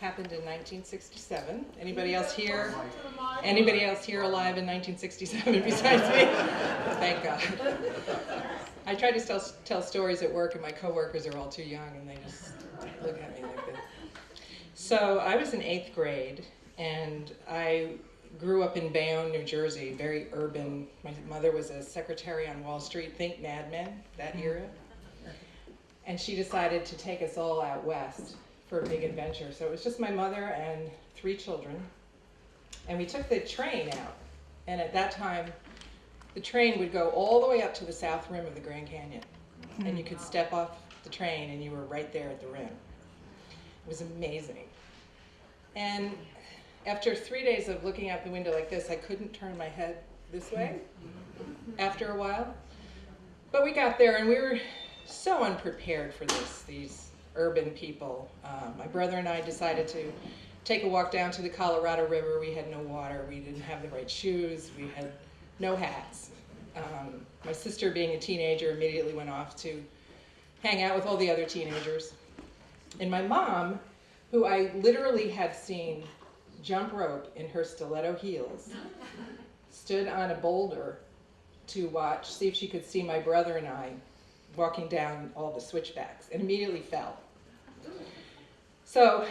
happened in 1967. Anybody else here? Anybody else here alive in 1967 besides me? Thank God. I try to tell stories at work, and my coworkers are all too young, and they just look at me like this. So I was in 8th grade, and I grew up in Bayonne, New Jersey, very urban. My mother was a secretary on Wall Street, think Mad Men, that era. And she decided to take us all out west for a big adventure. So it was just my mother and 3 children. And we took the train out. And at that time, the train would go all the way up to the south rim of the Grand Canyon. And you could step off the train and you were right there at the rim. It was amazing. And after 3 days of looking out the window like this, I couldn't turn my head this way after a while. But we got there, and we were so unprepared for this, these urban people. My brother and I decided to take a walk down to the Colorado River. We had no water, we didn't have the right shoes, we had no hats. My sister, being a teenager, immediately went off to hang out with all the other teenagers. And my mom, who I literally have seen jump rope in her stiletto heels, stood on a boulder to watch, see if she could see my brother and I walking down all the switchbacks, and immediately fell. So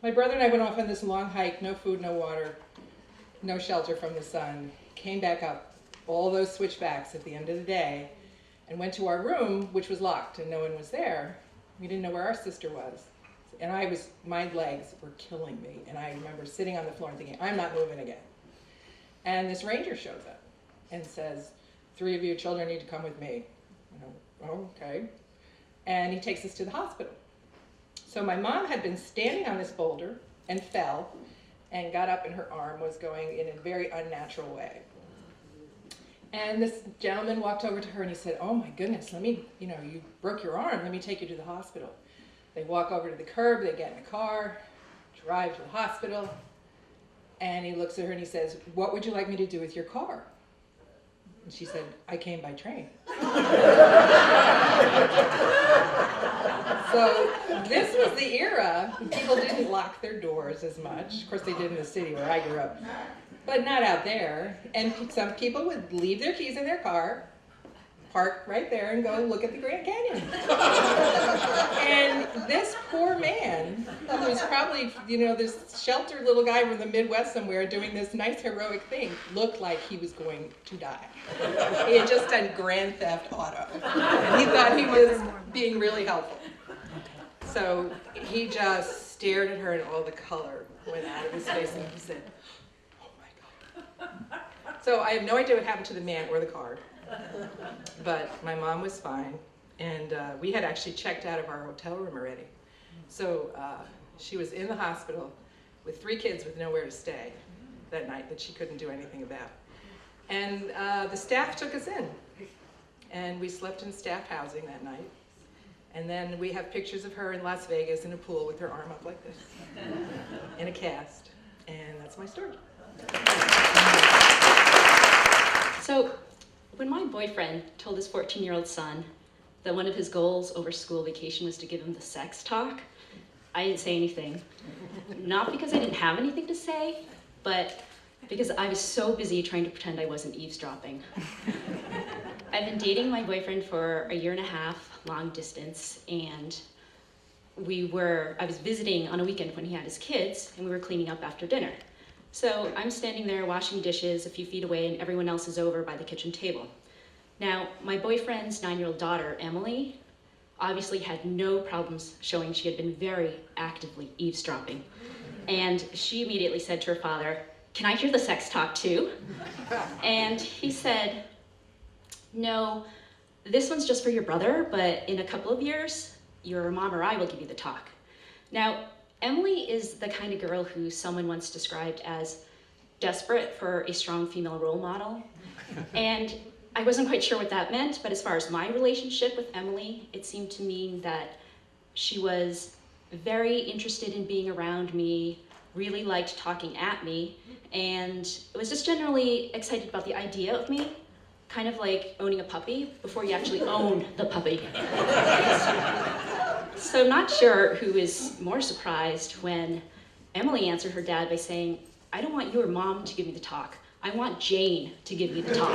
my brother and I went off on this long hike, no food, no water, no shelter from the sun, came back up all those switchbacks at the end of the day, and went to our room, which was locked and no one was there. We didn't know where our sister was. And my legs were killing me. And I remember sitting on the floor and thinking, I'm not moving again. And this ranger shows up and says, 3 of you children need to come with me. Oh, okay. And he takes us to the hospital. So my mom had been standing on this boulder and fell and got up, and her arm was going in a very unnatural way. And this gentleman walked over to her and he said, oh my goodness, you broke your arm, let me take you to the hospital. They walk over to the curb, they get in a car, drive to the hospital, and he looks at her and he says, what would you like me to do with your car? And she said, I came by train. So this was the era. People didn't lock their doors as much. Of course they did in the city where I grew up, but not out there. And some people would leave their keys in their car, park right there, and go look at the Grand Canyon. And this poor man, who was probably, this sheltered little guy from the Midwest somewhere doing this nice heroic thing, looked like he was going to die. He had just done Grand Theft Auto, and he thought he was being really helpful. So he just stared at her, and all the color went out of his face, and he said, oh my God. So I have no idea what happened to the man or the car. But my mom was fine, and we had actually checked out of our hotel room already. So she was in the hospital with 3 kids with nowhere to stay that night that she couldn't do anything about. And the staff took us in, and we slept in staff housing that night. And then we have pictures of her in Las Vegas in a pool with her arm up like this, in a cast. And that's my story. So, when my boyfriend told his 14-year-old son that one of his goals over school vacation was to give him the sex talk, I didn't say anything. Not because I didn't have anything to say, but because I was so busy trying to pretend I wasn't eavesdropping. I've been dating my boyfriend for a 1.5 years, long distance, and I was visiting on a weekend when he had his kids, and we were cleaning up after dinner. So I'm standing there washing dishes a few feet away, and everyone else is over by the kitchen table. Now, my boyfriend's 9-year-old daughter, Emily, obviously had no problems showing she had been very actively eavesdropping. And she immediately said to her father, can I hear the sex talk too? And he said, no, this one's just for your brother, but in a couple of years, your mom or I will give you the talk. Now, Emily is the kind of girl who someone once described as desperate for a strong female role model. And I wasn't quite sure what that meant, but as far as my relationship with Emily, it seemed to mean that she was very interested in being around me, really liked talking at me, and was just generally excited about the idea of me, kind of like owning a puppy before you actually own the puppy. So I'm not sure who is more surprised when Emily answered her dad by saying, I don't want your mom to give me the talk. I want Jane to give me the talk.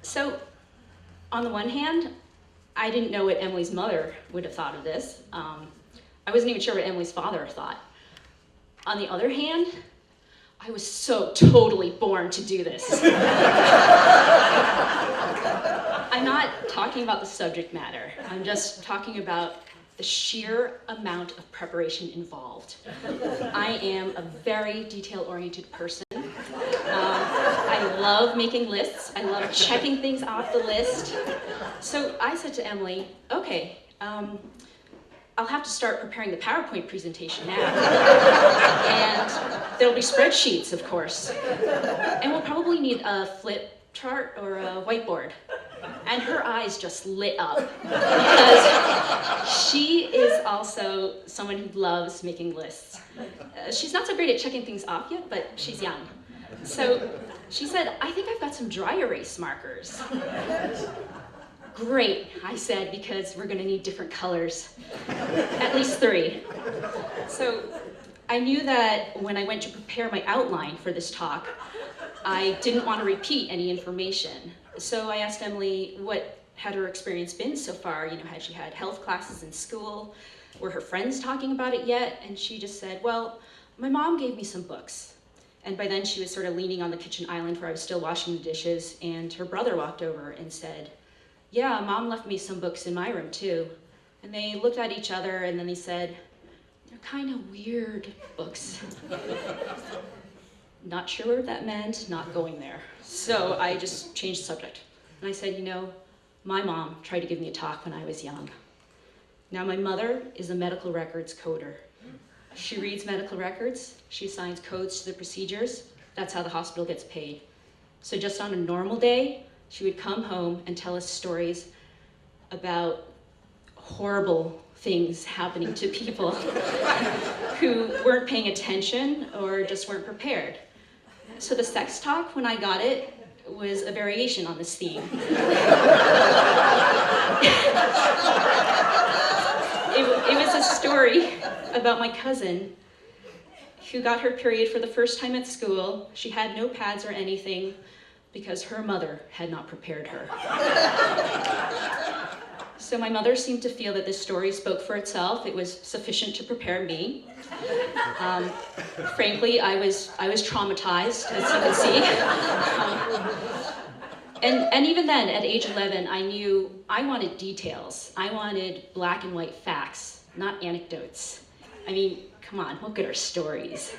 So, on the one hand, I didn't know what Emily's mother would have thought of this. I wasn't even sure what Emily's father thought. On the other hand, I was so totally born to do this. I'm not talking about the subject matter. I'm just talking about the sheer amount of preparation involved. I am a very detail-oriented person. I love making lists. I love checking things off the list. So I said to Emily, okay, I'll have to start preparing the PowerPoint presentation now. And there'll be spreadsheets, of course. And we'll probably need a flip chart or a whiteboard. And her eyes just lit up because she is also someone who loves making lists. She's not so great at checking things off yet, but she's young. So she said, I think I've got some dry erase markers. Great, I said, because we're gonna need different colors, at least 3. So I knew that when I went to prepare my outline for this talk, I didn't want to repeat any information. So I asked Emily what had her experience been so far. You know, had she had health classes in school? Were her friends talking about it yet? And she just said, well, my mom gave me some books. And by then she was sort of leaning on the kitchen island where I was still washing the dishes, and her brother walked over and said, yeah, Mom left me some books in my room too. And they looked at each other and then they said, they're kind of weird books. Not sure what that meant, not going there. So I just changed the subject. And I said, you know, my mom tried to give me a talk when I was young. Now my mother is a medical records coder. She reads medical records, she assigns codes to the procedures, that's how the hospital gets paid. So just on a normal day, she would come home and tell us stories about horrible things happening to people who weren't paying attention or just weren't prepared. So the sex talk, when I got it, was a variation on this theme. It was a story about my cousin who got her period for the first time at school. She had no pads or anything because her mother had not prepared her. So my mother seemed to feel that this story spoke for itself. It was sufficient to prepare me. Frankly, I was traumatized, as you can see. And even then, at age 11, I knew I wanted details. I wanted black and white facts, not anecdotes. I mean, come on, what good are stories?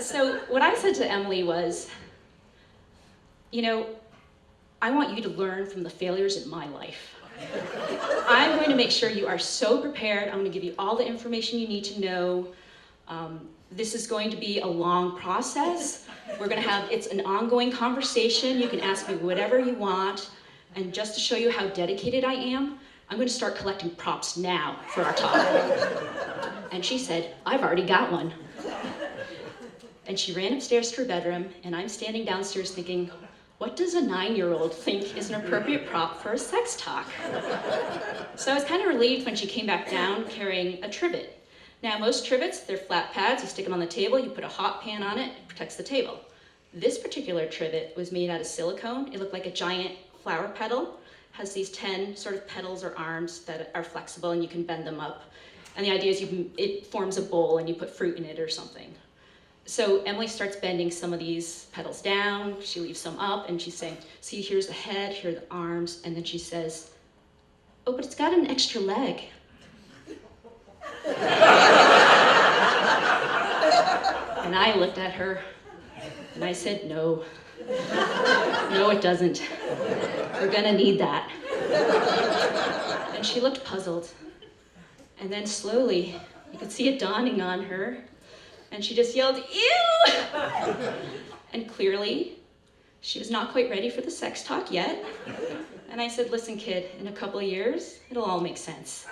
So what I said to Emily was, you know, I want you to learn from the failures in my life. I'm going to make sure you are so prepared. I'm going to give you all the information you need to know. This is going to be a long process. It's an ongoing conversation. You can ask me whatever you want. And just to show you how dedicated I am, I'm going to start collecting props now for our talk. And she said, I've already got one. And she ran upstairs to her bedroom, and I'm standing downstairs thinking, what does a 9-year-old think is an appropriate prop for a sex talk? So I was kind of relieved when she came back down carrying a trivet. Now, most trivets, they're flat pads. You stick them on the table, you put a hot pan on it, it protects the table. This particular trivet was made out of silicone. It looked like a giant flower petal. Has these 10 sort of petals or arms that are flexible and you can bend them up. And the idea is it forms a bowl and you put fruit in it or something. So Emily starts bending some of these petals down, she leaves some up, and she's saying, see, here's the head, here are the arms, and then she says, oh, but it's got an extra leg. And I looked at her, and I said, no. No, it doesn't. We're gonna need that. And she looked puzzled. And then slowly, you could see it dawning on her, and she just yelled, ew! And clearly, she was not quite ready for the sex talk yet. And I said, listen, kid, in a couple of years, it'll all make sense.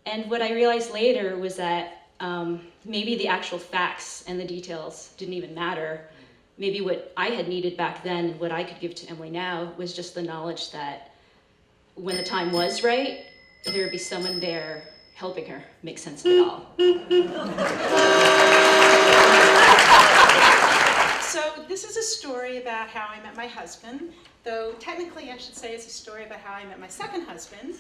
And what I realized later was that maybe the actual facts and the details didn't even matter. Maybe what I had needed back then and what I could give to Emily now was just the knowledge that when the time was right, there would be someone there helping her make sense of it all. So this is a story about how I met my husband, though technically I should say it's a story about how I met my second husband,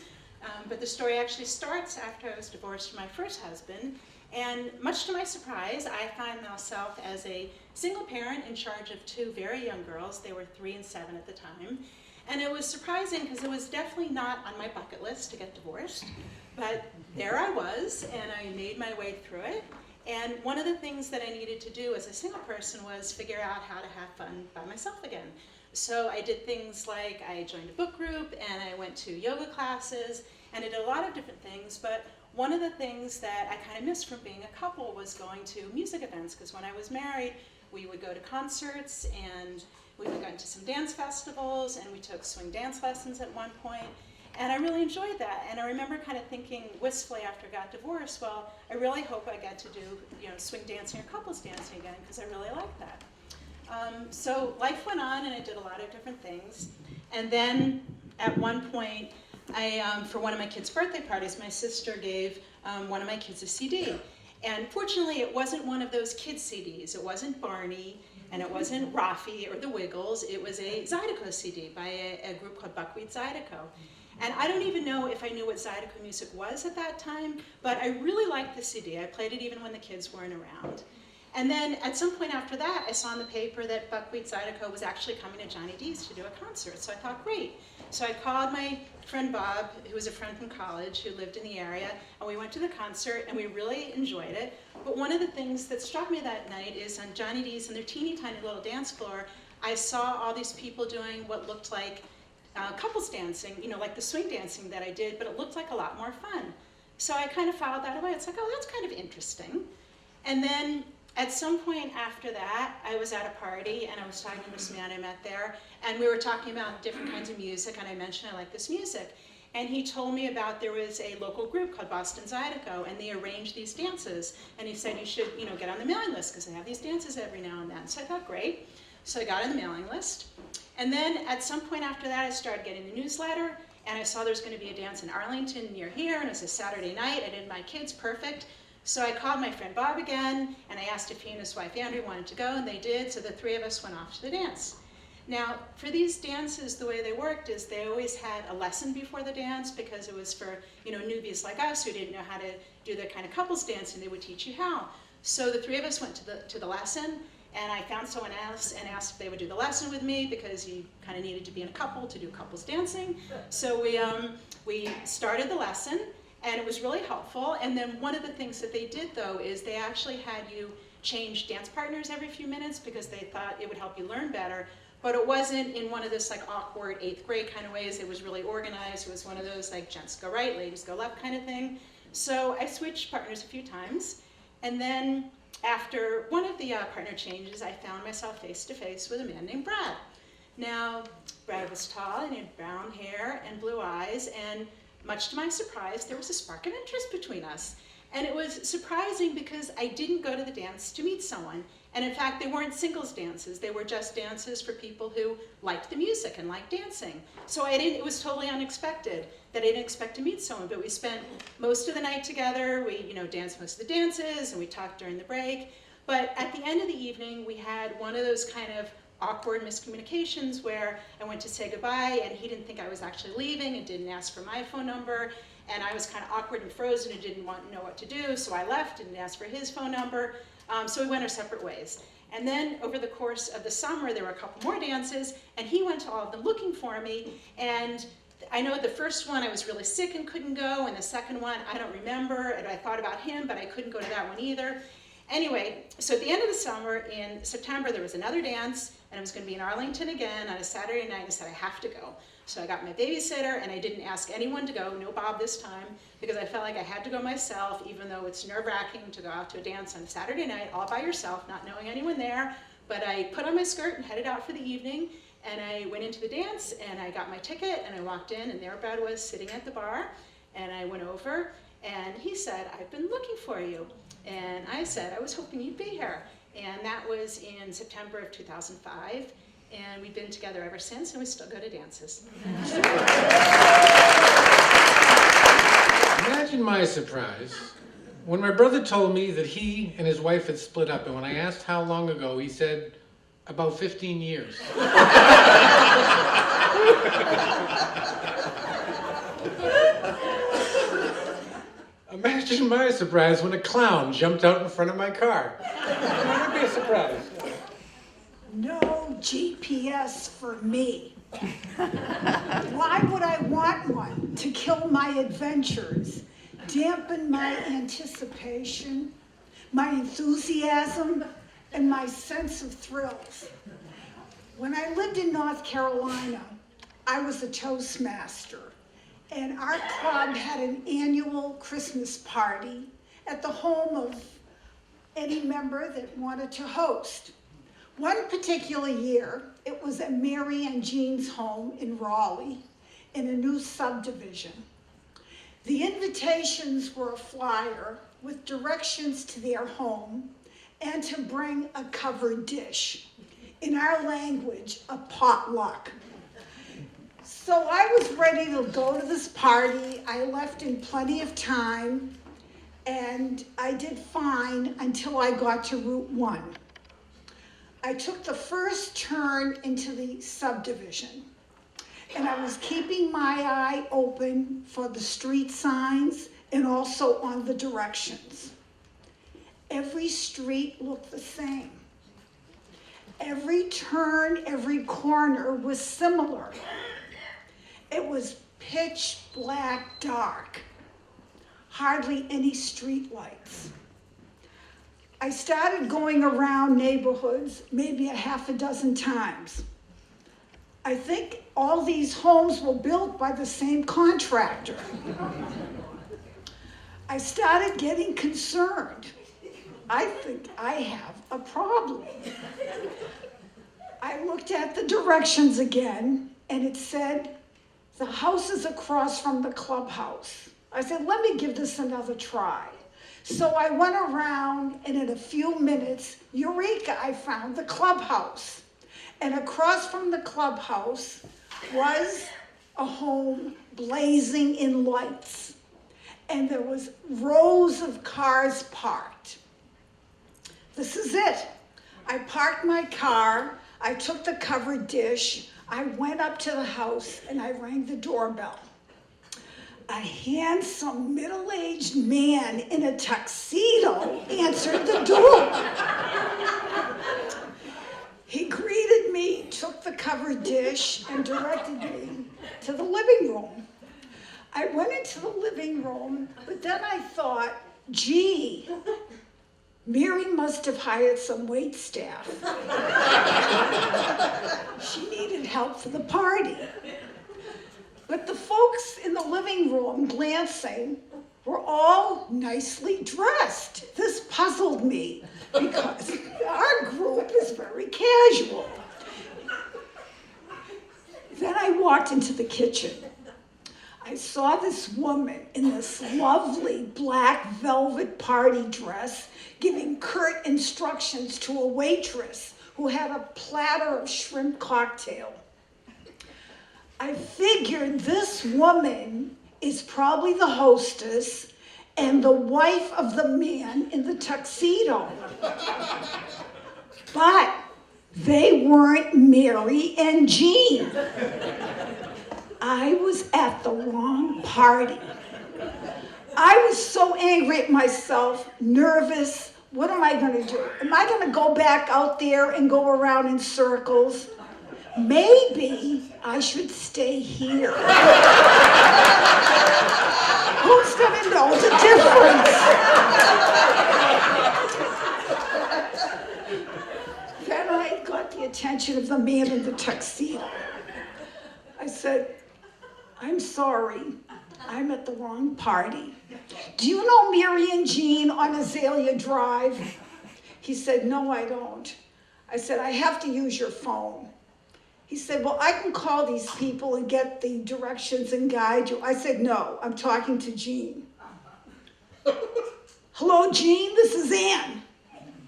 but the story actually starts after I was divorced from my first husband, and much to my surprise, I find myself as a single parent in charge of two very young girls. They were 3 and 7 at the time, and it was surprising because it was definitely not on my bucket list to get divorced, but there I was, and I made my way through it. And one of the things that I needed to do as a single person was figure out how to have fun by myself again. So I did things like I joined a book group and I went to yoga classes and I did a lot of different things, but one of the things that I kind of missed from being a couple was going to music events, because when I was married, we would go to concerts and we would go to some dance festivals and we took swing dance lessons at one point. And I really enjoyed that. And I remember kind of thinking wistfully after I got divorced, well, I really hope I get to do, swing dancing or couples dancing again, because I really like that. So life went on and I did a lot of different things. And then at one point, for one of my kids' birthday parties, my sister gave one of my kids a CD. And fortunately, it wasn't one of those kids' CDs. It wasn't Barney, and it wasn't Rafi or the Wiggles. It was a Zydeco CD by a group called Buckwheat Zydeco. And I don't even know if I knew what Zydeco music was at that time, but I really liked the CD. I played it even when the kids weren't around. And then at some point after that, I saw in the paper that Buckwheat Zydeco was actually coming to Johnny D's to do a concert. So I thought, great. So I called my friend Bob, who was a friend from college who lived in the area, and we went to the concert and we really enjoyed it. But one of the things that struck me that night is on Johnny D's in their teeny tiny little dance floor, I saw all these people doing what looked like couples dancing, like the swing dancing that I did, but it looked like a lot more fun. So I kind of followed that away. It's like, oh, that's kind of interesting. And then at some point after that, I was at a party and I was talking to this man I met there, and we were talking about different kinds of music, and I mentioned I like this music. And he told me about there was a local group called Boston Zydeco, and they arranged these dances. And he said, you should, get on the mailing list because they have these dances every now and then. So I thought, great. So I got on the mailing list. And then at some point after that, I started getting the newsletter, and I saw there's going to be a dance in Arlington near here, and it was a Saturday night. I did my kids, perfect. So I called my friend Bob again, and I asked if he and his wife Andrea wanted to go, and they did, so the 3 of us went off to the dance. Now, for these dances, the way they worked is they always had a lesson before the dance, because it was for, newbies like us who didn't know how to do the kind of couples dancing. They would teach you how. So the 3 of us went to the lesson, and I found someone else and asked if they would do the lesson with me, because you kind of needed to be in a couple to do couples dancing. So we started the lesson, and it was really helpful. And then one of the things that they did, though, is they actually had you change dance partners every few minutes because they thought it would help you learn better. But it wasn't in one of those awkward 8th grade kind of ways. It was really organized. It was one of those gents go right, ladies go left kind of thing. So I switched partners a few times. And then after one of the partner changes, I found myself face to face with a man named Brad. Now, Brad was tall and he had brown hair and blue eyes, and much to my surprise, there was a spark of interest between us. And it was surprising because I didn't go to the dance to meet someone. And in fact, they weren't singles dances. They were just dances for people who liked the music and liked dancing. So it was totally unexpected that I didn't expect to meet someone. But we spent most of the night together. We danced most of the dances, and we talked during the break. But at the end of the evening, we had one of those kind of awkward miscommunications where I went to say goodbye, and he didn't think I was actually leaving and didn't ask for my phone number. And I was kind of awkward and frozen and didn't want to know what to do, so I left, didn't ask for his phone number. So we went our separate ways. And then over the course of the summer, there were a couple more dances, and he went to all of them looking for me. And I know the first one I was really sick and couldn't go, and the second one I don't remember, and I thought about him, but I couldn't go to that one either. Anyway, so at the end of the summer, in September, there was another dance, and it was going to be in Arlington again on a Saturday night, and I said, I have to go. So I got my babysitter, and I didn't ask anyone to go, no Bob this time, because I felt like I had to go myself, even though it's nerve-wracking to go out to a dance on a Saturday night all by yourself, not knowing anyone there. But I put on my skirt and headed out for the evening, and I went into the dance, and I got my ticket, and I walked in, and there Brad was sitting at the bar, and I went over, and he said, I've been looking for you. And I said, I was hoping you'd be here. And that was in September of 2005. And we've been together ever since, and we still go to dances. Imagine my surprise when my brother told me that he and his wife had split up, and when I asked how long ago, he said, about 15 years. Imagine my surprise when a clown jumped out in front of my car. That would be a surprise. No GPS for me. Why would I want one to kill my adventures, dampen my anticipation, my enthusiasm, and my sense of thrills? When I lived in North Carolina, I was a Toastmaster, and our club had an annual Christmas party at the home of any member that wanted to host. One particular year, it was at Mary and Jean's home in Reilly in a new subdivision. The invitations were a flyer with directions to their home and to bring a covered dish. In our language, a potluck. So I was ready to go to this party. I left in plenty of time, and I did fine until I got to Route 1. I took the first turn into the subdivision, and I was keeping my eye open for the street signs and also on the directions. Every street looked the same. Every turn, every corner was similar. It was pitch black dark, hardly any street lights. I started going around neighborhoods maybe a half a dozen times. I think all these homes were built by the same contractor. I started getting concerned. I think I have a problem. I looked at the directions again, and it said, the house is across from the clubhouse. I said, let me give this another try. So I went around, and in a few minutes, eureka, I found the clubhouse. And across from the clubhouse was a home blazing in lights. And there was rows of cars parked. This is it. I parked my car, I took the covered dish, I went up to the house, and I rang the doorbell. A handsome middle-aged man in a tuxedo answered the door. He greeted me, took the covered dish, and directed me to the living room. I went into the living room, but then I thought, gee, Mary must have hired some wait staff. She needed help for the party. But the folks in the living room glancing were all nicely dressed. This puzzled me because our group is very casual. Then I walked into the kitchen. I saw this woman in this lovely black velvet party dress giving curt instructions to a waitress who had a platter of shrimp cocktail. I figured this woman is probably the hostess and the wife of the man in the tuxedo. But they weren't Mary and Jean. I was at the wrong party. I was so angry at myself, nervous. What am I going to do? Am I going to go back out there and go around in circles? Maybe I should stay here. Who's going to know the difference? Then I got the attention of the man in the tuxedo. I said, I'm sorry, I'm at the wrong party. Do you know Mary and Jean on Azalea Drive? He said, no, I don't. I said, I have to use your phone. He said, well, I can call these people and get the directions and guide you. I said, no, I'm talking to Jean. Hello, Jean, this is Ann.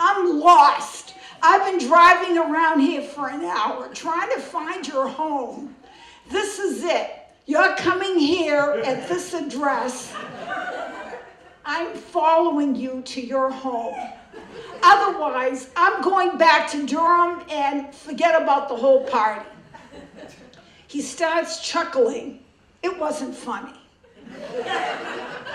I'm lost. I've been driving around here for an hour trying to find your home. This is it. You're coming here at this address. I'm following you to your home. Otherwise, I'm going back to Durham and forget about the whole party. He starts chuckling. It wasn't funny.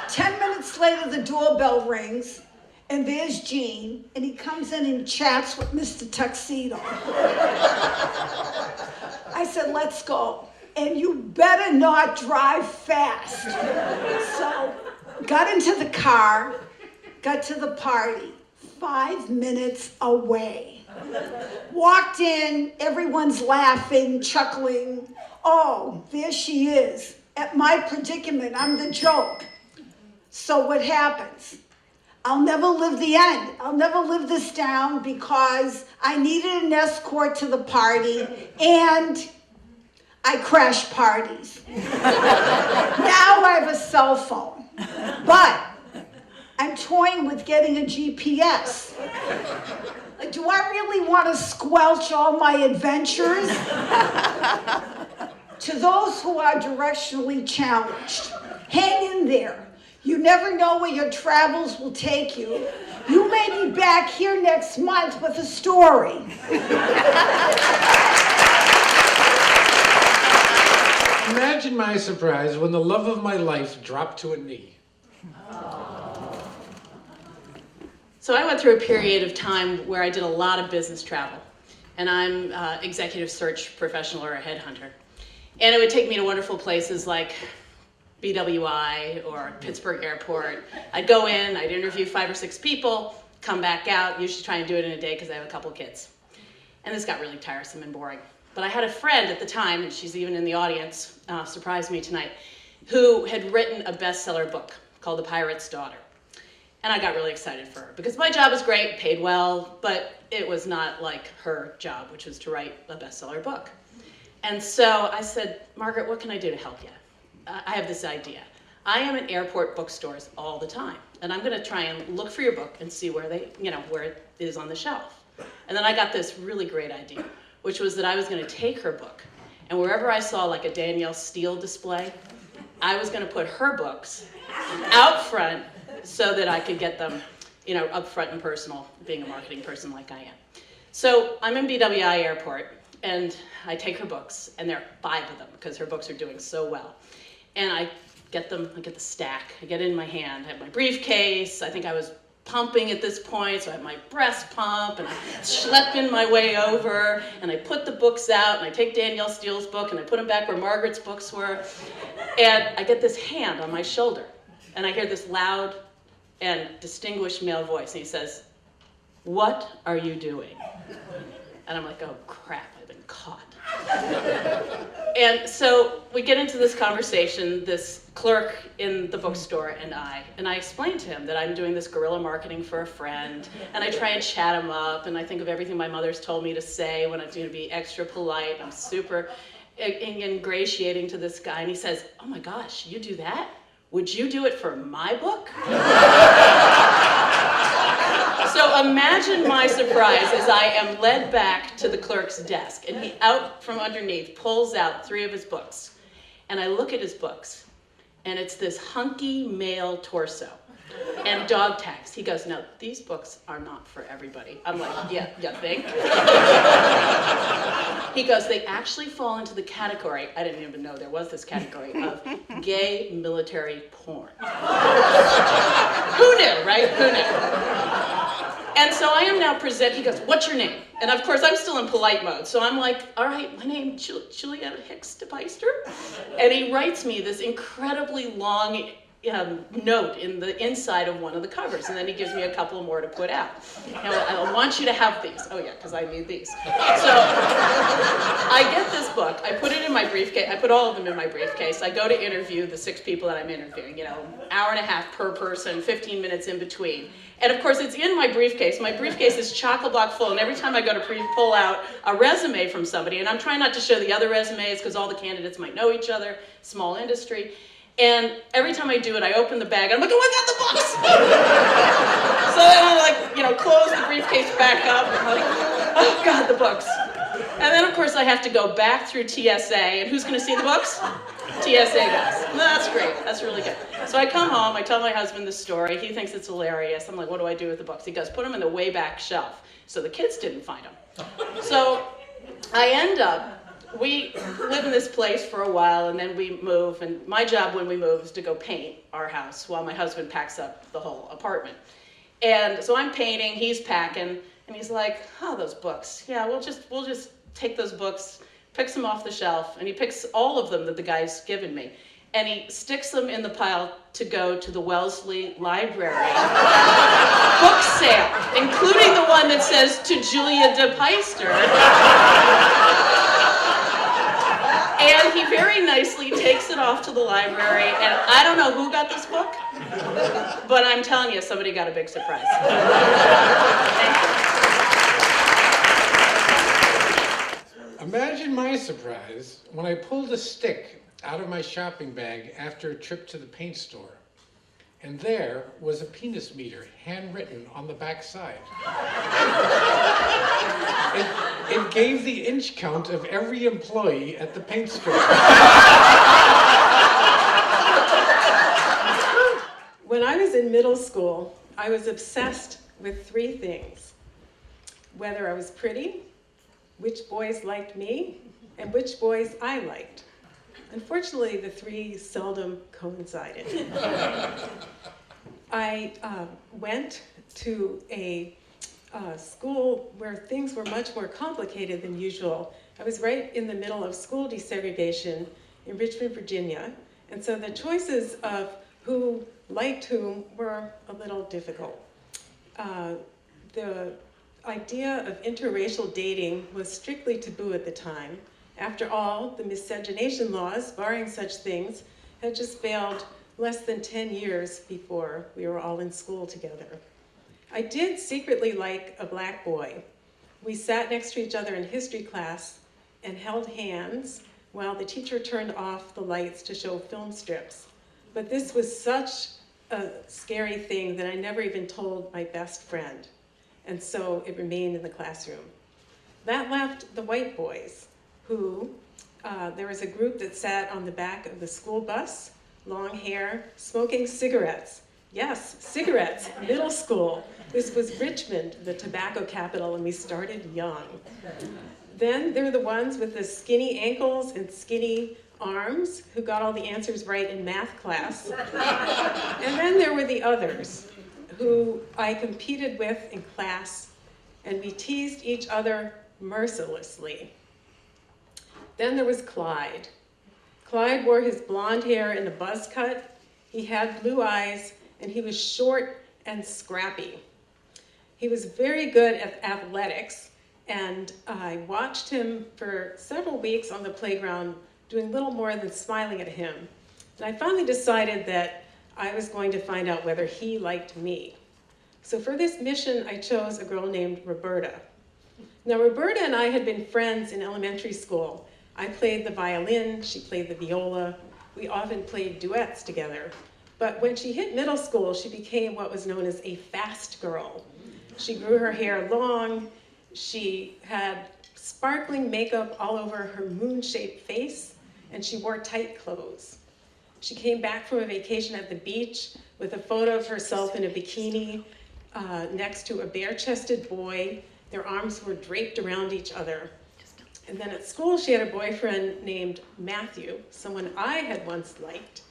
10 minutes later, the doorbell rings, and there's Gene, and he comes in and chats with Mr. Tuxedo. I said, let's go. And you better not drive fast. So, got into the car, got to the party, 5 minutes away. Walked in, everyone's laughing, chuckling. Oh, there she is. At my predicament, I'm the joke. So what happens? I'll never live the end. I'll never live this down because I needed an escort to the party and I crash parties. Now I have a cell phone, but I'm toying with getting a GPS. Like, do I really want to squelch all my adventures? To those who are directionally challenged, hang in there. You never know where your travels will take you. You may be back here next month with a story. Imagine my surprise when the love of my life dropped to a knee. So I went through a period of time where I did a lot of business travel, and I'm an executive search professional or a headhunter. And it would take me to wonderful places like BWI or Pittsburgh Airport. I'd go in, I'd interview 5 or 6 people, come back out, usually try and do it in a day because I have a couple kids. And this got really tiresome and boring. But I had a friend at the time, and she's even in the audience, surprised me tonight, who had written a bestseller book called The Pirate's Daughter. And I got really excited for her because my job was great, paid well, but it was not like her job, which was to write a bestseller book. And so I said, Margaret, what can I do to help you? I have this idea. I am at airport bookstores all the time, and I'm going to try and look for your book and see where where it is on the shelf. And then I got this really great idea, which was that I was going to take her book, and wherever I saw like a Danielle Steele display, I was going to put her books out front so that I could get them, up front and personal, being a marketing person like I am. So I'm in BWI Airport, and I take her books, and there are 5 of them because her books are doing so well. And I get them, I get the stack, I get it in my hand, I have my briefcase, I think I was pumping at this point, so I have my breast pump, and I'm schlepping my way over, and I put the books out, and I take Danielle Steele's book, and I put them back where Margaret's books were, and I get this hand on my shoulder, and I hear this loud and distinguished male voice, and he says, "What are you doing?" And I'm like, oh crap, I've been caught. And so we get into this conversation, this clerk in the bookstore and I explained to him that I'm doing this guerrilla marketing for a friend, and I try and chat him up, and I think of everything my mother's told me to say when I'm going to be extra polite. I'm super ingratiating to this guy, and he says, "Oh my gosh, you do that? Would you do it for my book?" So imagine my surprise as I am led back to the clerk's desk, and he, out from underneath, pulls out 3 of his books. And I look at his books, and it's this hunky male torso and dog tags. He goes, "No, these books are not for everybody." I'm like, "Yeah, you think?" He goes, "They actually fall into the category," I didn't even know there was this category, of gay military porn. Who knew, right? Who knew? And so I am now he goes, "What's your name?" And of course, I'm still in polite mode. So I'm like, "All right, my name's Julietta Hicks de Peyster." And he writes me this incredibly long note in the inside of one of the covers. And then he gives me a couple more to put out. And I want you to have these. Oh yeah, because I need these. So I get this book. I put it in my briefcase. I put all of them in my briefcase. I go to interview the 6 people that I'm interviewing, hour and a half per person, 15 minutes in between. And of course, it's in my briefcase. My briefcase is chock-a-block full, and every time I go to pull out a resume from somebody, and I'm trying not to show the other resumes because all the candidates might know each other, small industry, and every time I do it, I open the bag, and I'm like, "Oh, I got the books!" So then I close the briefcase back up, and I'm like, "Oh God, the books." And then, of course, I have to go back through TSA, and who's going to see the books? TSA guys. That's great. That's really good. So I come home, I tell my husband the story. He thinks it's hilarious. I'm like, what do I do with the books? He goes, put them in the way back shelf. So the kids didn't find them. So I end up, we live in this place for a while, and then we move, and my job when we move is to go paint our house while my husband packs up the whole apartment. And so I'm painting, he's packing, and he's like, oh, those books. Yeah, we'll just take those books, picks them off the shelf, and he picks all of them that the guy's given me, and he sticks them in the pile to go to the Wellesley Library book sale, including the one that says to Julia de Peyster. And he very nicely takes it off to the library, and I don't know who got this book, but I'm telling you, somebody got a big surprise. Thank you. Imagine my surprise when I pulled a stick out of my shopping bag after a trip to the paint store. And there was a penis meter handwritten on the back side. It gave the inch count of every employee at the paint store. When I was in middle school, I was obsessed with three things: whether I was pretty, which boys liked me, and which boys I liked. Unfortunately, the three seldom coincided. I went to a school where things were much more complicated than usual. I was right in the middle of school desegregation in Richmond, Virginia, and so the choices of who liked whom were a little difficult. The idea of interracial dating was strictly taboo at the time. After all, the miscegenation laws, barring such things, had just failed less than 10 years before we were all in school together. I did secretly like a black boy. We sat next to each other in history class and held hands while the teacher turned off the lights to show film strips. But this was such a scary thing that I never even told my best friend. And so it remained in the classroom. That left the white boys, who, there was a group that sat on the back of the school bus, long hair, smoking cigarettes. Yes, cigarettes, middle school. This was Richmond, the tobacco capital, and we started young. Then there were the ones with the skinny ankles and skinny arms who got all the answers right in math class. And then there were the others who I competed with in class, and we teased each other mercilessly. Then there was Clyde. Clyde wore his blonde hair in a buzz cut. He had blue eyes, and he was short and scrappy. He was very good at athletics, and I watched him for several weeks on the playground doing little more than smiling at him. And I finally decided that I was going to find out whether he liked me. So for this mission, I chose a girl named Roberta. Now, Roberta and I had been friends in elementary school. I played the violin, she played the viola. We often played duets together. But when she hit middle school, she became what was known as a fast girl. She grew her hair long, she had sparkling makeup all over her moon-shaped face, and she wore tight clothes. She came back from a vacation at the beach with a photo of herself in a bikini next to a bare-chested boy. Their arms were draped around each other. And then at school, she had a boyfriend named Matthew, someone I had once liked.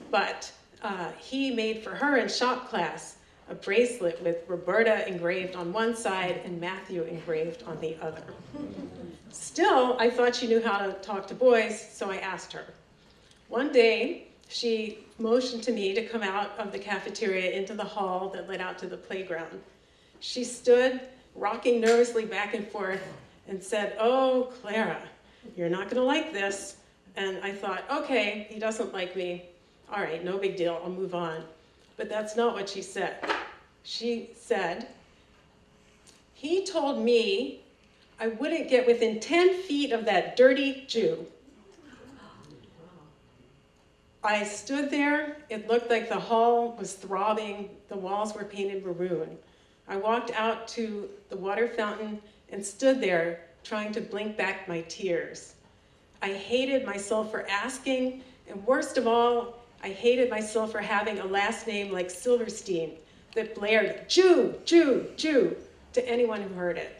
But he made for her in shop class a bracelet with Roberta engraved on one side and Matthew engraved on the other. Still, I thought she knew how to talk to boys, so I asked her. One day, she motioned to me to come out of the cafeteria into the hall that led out to the playground. She stood, rocking nervously back and forth, and said, "Oh, Clara, you're not gonna like this." And I thought, okay, he doesn't like me. All right, no big deal, I'll move on. But that's not what she said. She said, "He told me I wouldn't get within 10 feet of that dirty Jew." I stood there. It looked like the hall was throbbing. The walls were painted maroon. I walked out to the water fountain and stood there trying to blink back my tears. I hated myself for asking, and worst of all, I hated myself for having a last name like Silverstein that blared Jew, Jew, Jew to anyone who heard it.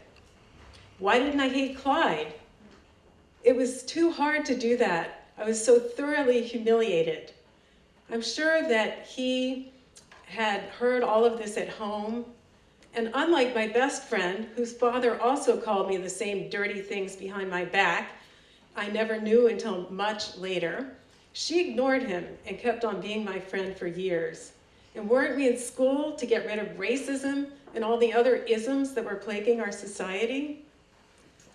Why didn't I hate Clyde? It was too hard to do that. I was so thoroughly humiliated. I'm sure that he had heard all of this at home, and unlike my best friend, whose father also called me the same dirty things behind my back, I never knew until much later, she ignored him and kept on being my friend for years. And weren't we in school to get rid of racism and all the other isms that were plaguing our society?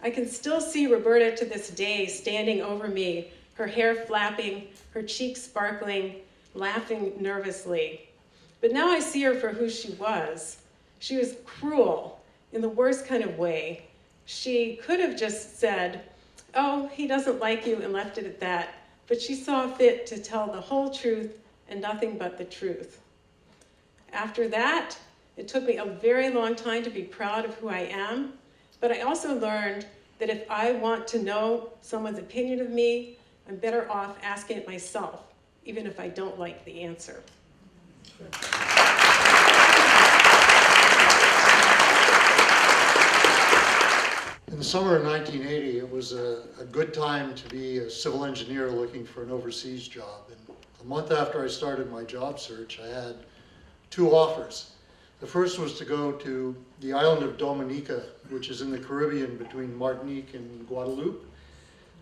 I can still see Roberta to this day standing over me, her hair flapping, her cheeks sparkling, laughing nervously. But now I see her for who she was. She was cruel in the worst kind of way. She could have just said, "Oh, he doesn't like you," and left it at that. But she saw fit to tell the whole truth and nothing but the truth. After that, it took me a very long time to be proud of who I am, but I also learned that if I want to know someone's opinion of me, I'm better off asking it myself, even if I don't like the answer. In the summer of 1980, it was a good time to be a civil engineer looking for an overseas job. And a month after I started my job search, I had two offers. The first was to go to the island of Dominica, which is in the Caribbean between Martinique and Guadeloupe.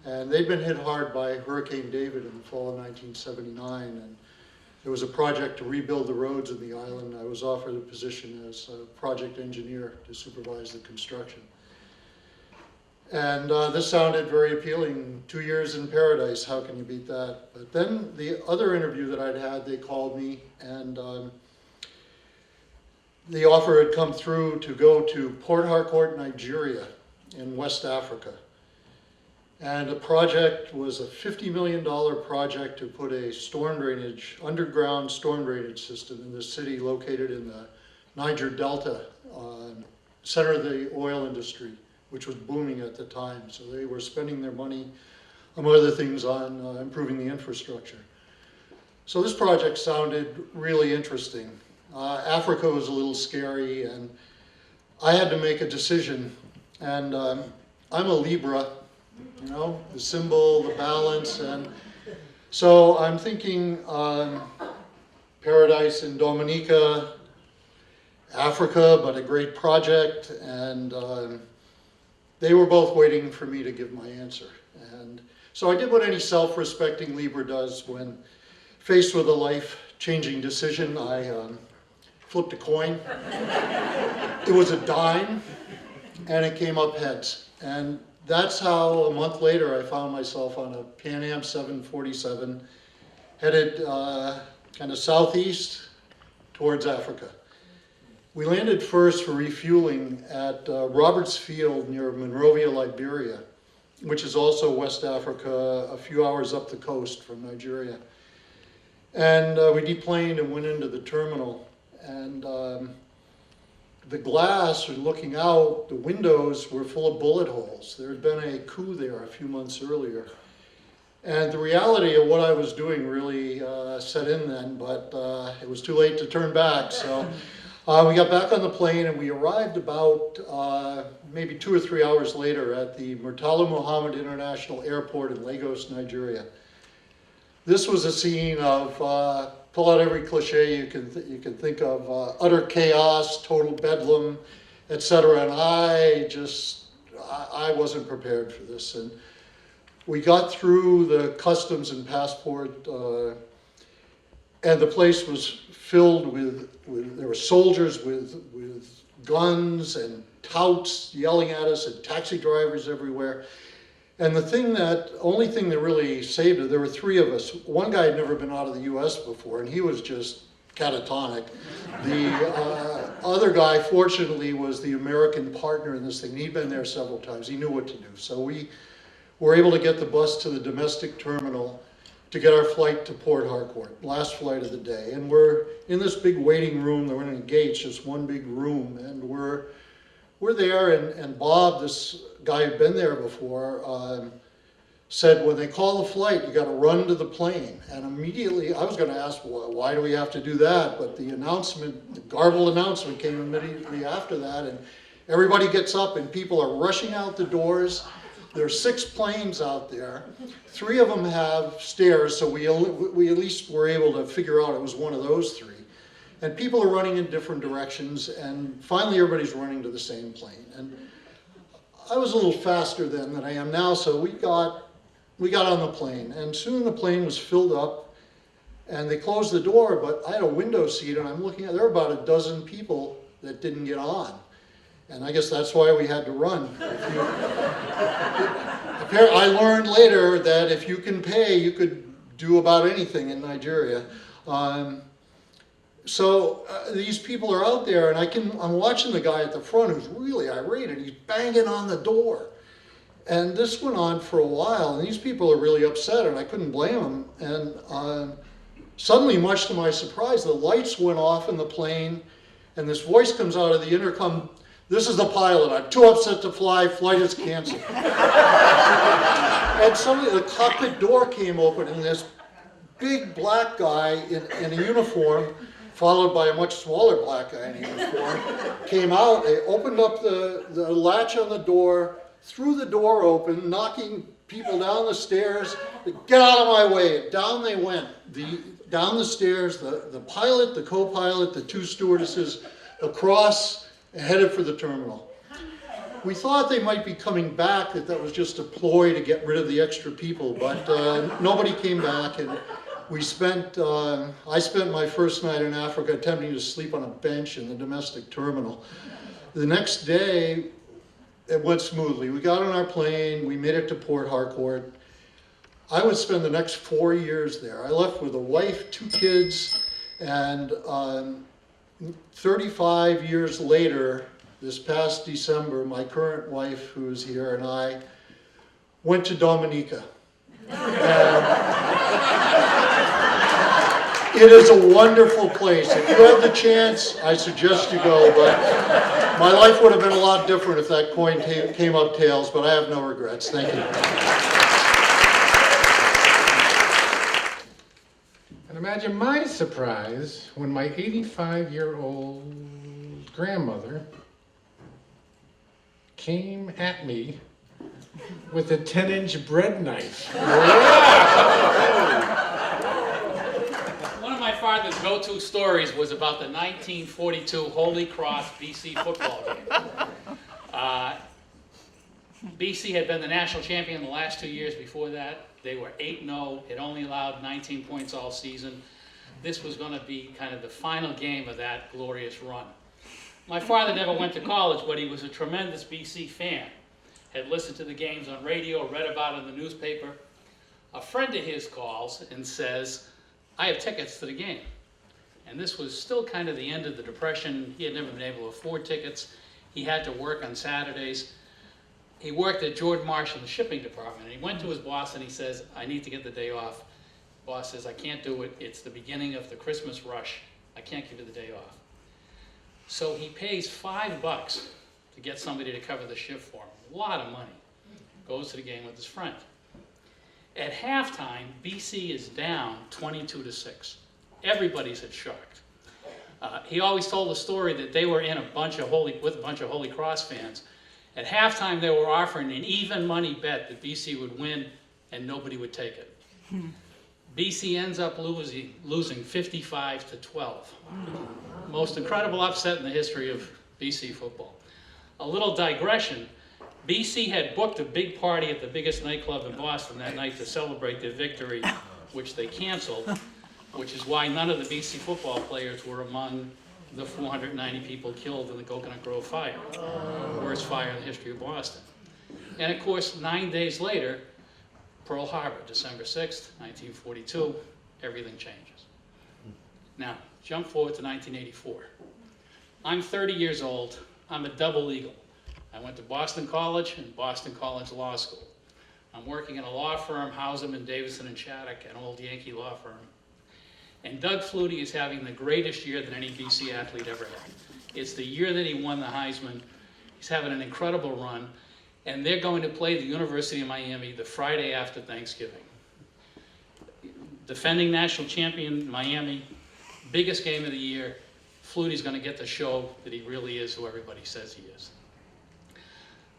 And they'd been hit hard by Hurricane David in the fall of 1979. And there was a project to rebuild the roads in the island. I was offered a position as a project engineer to supervise the construction. And this sounded very appealing. 2 years in paradise, how can you beat that? But then the other interview that I'd had, they called me, and the offer had come through to go to Port Harcourt, Nigeria, in West Africa. And the project was a $50 million project to put a storm drainage, underground storm drainage system in the city located in the Niger Delta, center of the oil industry, which was booming at the time. So they were spending their money, among other things, on improving the infrastructure. So this project sounded really interesting. Africa was a little scary, and I had to make a decision. And I'm a Libra, you know, the symbol, the balance. And so I'm thinking paradise in Dominica, Africa, but a great project. And they were both waiting for me to give my answer. And so I did what any self-respecting Libra does when faced with a life-changing decision. I flipped a coin. It was a dime, and it came up heads. And that's how a month later I found myself on a Pan Am 747 headed kind of southeast towards Africa. We landed first for refueling at Roberts Field near Monrovia, Liberia, which is also West Africa, a few hours up the coast from Nigeria. And we deplaned and went into the terminal. And the glass, looking out, the windows were full of bullet holes. There had been a coup there a few months earlier. And the reality of what I was doing really set in then, but it was too late to turn back. So we got back on the plane, and we arrived about maybe 2 or 3 hours later at the Murtala Muhammad International Airport in Lagos, Nigeria. This was a scene of, pull out every cliche you can think of, utter chaos, total bedlam, etc. And I wasn't prepared for this. And we got through the customs and passport, and the place was filled with there were soldiers with guns and touts yelling at us, and taxi drivers everywhere. And the only thing that really saved it, there were 3 of us. One guy had never been out of the US before, and he was just catatonic. The other guy, fortunately, was the American partner in this thing. He'd been there several times. He knew what to do. So we were able to get the bus to the domestic terminal to get our flight to Port Harcourt, last flight of the day. And we're in this big waiting room. There weren't any gates, just one big room. And we're we're there, and Bob, this guy who'd been there before, said, when they call the flight, you got to run to the plane. And immediately, I was going to ask, well, why do we have to do that? But the announcement, the garbled announcement came immediately after that, and everybody gets up and people are rushing out the doors. There's 6 planes out there. 3 of them have stairs, so we at least were able to figure out it was one of those 3. And people are running in different directions, and finally everybody's running to the same plane. And I was a little faster then than I am now, so we got on the plane, and soon the plane was filled up, and they closed the door, but I had a window seat, and I'm looking at, there were about a dozen people that didn't get on. And I guess that's why we had to run. I learned later that if you can pay, you could do about anything in Nigeria. So these people are out there, and I'm watching the guy at the front who's really irate, and he's banging on the door. And this went on for a while, and these people are really upset, and I couldn't blame them. And suddenly, much to my surprise, the lights went off in the plane, and this voice comes out of the intercom, "This is the pilot. I'm too upset to fly. Flight is canceled." And suddenly the cockpit door came open, and this big black guy in a uniform, followed by a much smaller black guy in a uniform, came out. They opened up the latch on the door, threw the door open, knocking people down the stairs. "Get out of my way." Down they went. Down the stairs, the pilot, the co-pilot, the 2 stewardesses, across, headed for the terminal. We thought they might be coming back, that was just a ploy to get rid of the extra people, but nobody came back, and I spent my first night in Africa attempting to sleep on a bench in the domestic terminal. The next day, it went smoothly. We got on our plane, we made it to Port Harcourt. I would spend the next 4 years there. I left with a wife, 2 kids, and 35 years later, this past December, my current wife, who's here, and I went to Dominica. It is a wonderful place. If you have the chance, I suggest you go, but my life would have been a lot different if that coin came up tails, but I have no regrets. Thank you. And imagine my surprise when my 85-year-old grandmother came at me with a 10-inch bread knife. One of my father's go-to stories was about the 1942 Holy Cross BC football game. BC had been the national champion the last 2 years before that. They were 8-0, had only allowed 19 points all season. This was going to be kind of the final game of that glorious run. My father never went to college, but he was a tremendous BC fan. Had listened to the games on radio, read about it in the newspaper. A friend of his calls and says, "I have tickets to the game." And this was still kind of the end of the Depression. He had never been able to afford tickets. He had to work on Saturdays. He worked at Jordan Marsh in the shipping department. And he went to his boss and he says, "I need to get the day off." Boss says, "I can't do it. It's the beginning of the Christmas rush. I can't give you the day off." So he pays $5 to get somebody to cover the shift for him. A lot of money. Goes to the game with his friend. At halftime, BC is down 22-6. Everybody's shocked. He always told the story that they were in with a bunch of Holy Cross fans. At halftime, they were offering an even money bet that BC would win, and nobody would take it. BC ends up losing 55-12. Most incredible upset in the history of BC football. A little digression. BC had booked a big party at the biggest nightclub in Boston that night to celebrate their victory, which they canceled, which is why none of the BC football players were among the 490 people killed in the Coconut Grove fire, the worst fire in the history of Boston. And of course, 9 days later, Pearl Harbor, December 6th, 1942, everything changes. Now, jump forward to 1984. I'm 30 years old. I'm a double eagle. I went to Boston College and Boston College Law School. I'm working in a law firm, Houseman, Davison, and Shattuck, an old Yankee law firm. And Doug Flutie is having the greatest year that any BC athlete ever had. It's the year that he won the Heisman. He's having an incredible run, and they're going to play the University of Miami the Friday after Thanksgiving. Defending national champion Miami, biggest game of the year. Flutie's going to get to show that he really is who everybody says he is.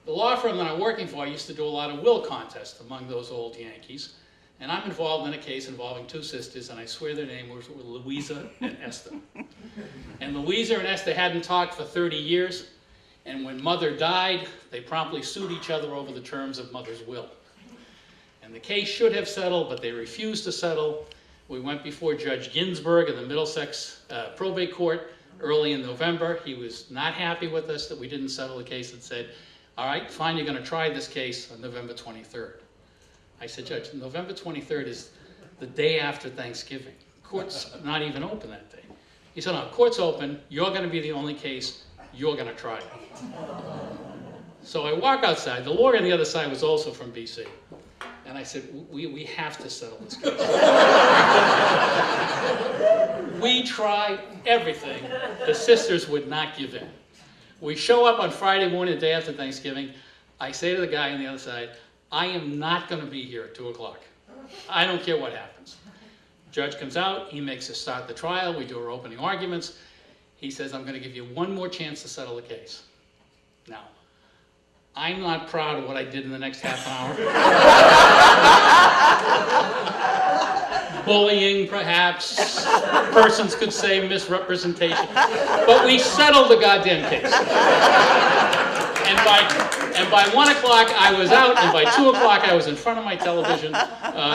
The law firm that I'm working for used to do a lot of will contests among those old Yankees, and I'm involved in a case involving two sisters, and I swear their name was Louisa and Esther. And Louisa and Esther hadn't talked for 30 years, and when Mother died, they promptly sued each other over the terms of Mother's will. And the case should have settled, but they refused to settle. We went before Judge Ginsburg in the Middlesex probate court early in November. He was not happy with us that we didn't settle the case and said, all right, fine, you're going to try this case on November 23rd. I said, Judge, November 23rd is the day after Thanksgiving. Court's not even open that day. He said, no, court's open. You're going to be the only case. You're going to try it. So I walk outside. The lawyer on the other side was also from BC. And I said, we have to settle this case. We tried everything. The sisters would not give in. We show up on Friday morning, the day after Thanksgiving. I say to the guy on the other side, I am not going to be here at 2 o'clock. I don't care what happens. Judge comes out. He makes us start the trial. We do our opening arguments. He says, I'm going to give you one more chance to settle the case. Now, I'm not proud of what I did in the next half hour. Bullying, perhaps. Persons could say misrepresentation. But we settled the goddamn case. And by 1 o'clock, I was out, and by 2 o'clock, I was in front of my television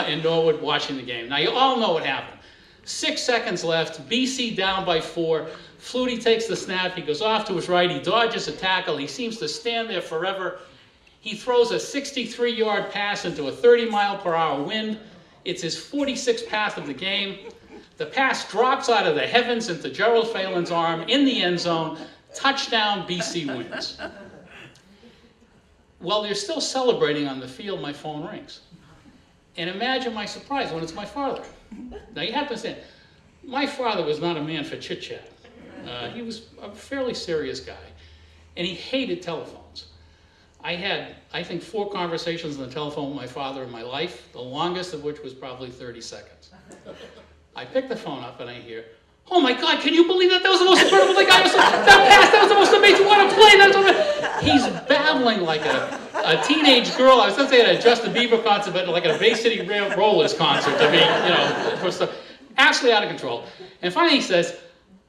in Norwood watching the game. Now, you all know what happened. 6 seconds left, BC down by 4. Flutie takes the snap, he goes off to his right, he dodges a tackle, he seems to stand there forever. He throws a 63-yard pass into a 30-mile-per-hour wind. It's his 46th pass of the game. The pass drops out of the heavens into Gerald Phelan's arm in the end zone. Touchdown, BC wins. While they're still celebrating on the field, my phone rings. And imagine my surprise when it's my father. Now you have to understand, my father was not a man for chit-chat. He was a fairly serious guy, and he hated telephones. I had, I think, 4 conversations on the telephone with my father in my life, the longest of which was probably 30 seconds. I pick the phone up and I hear, oh my God, can you believe that? That was the most incredible thing I ever saw. That pass, that was the most amazing, what a play. That was He's babbling like a teenage girl. I was going to say at a Justin Bieber concert, but like at a Bay City Rollers concert. I mean, absolutely out of control. And finally he says,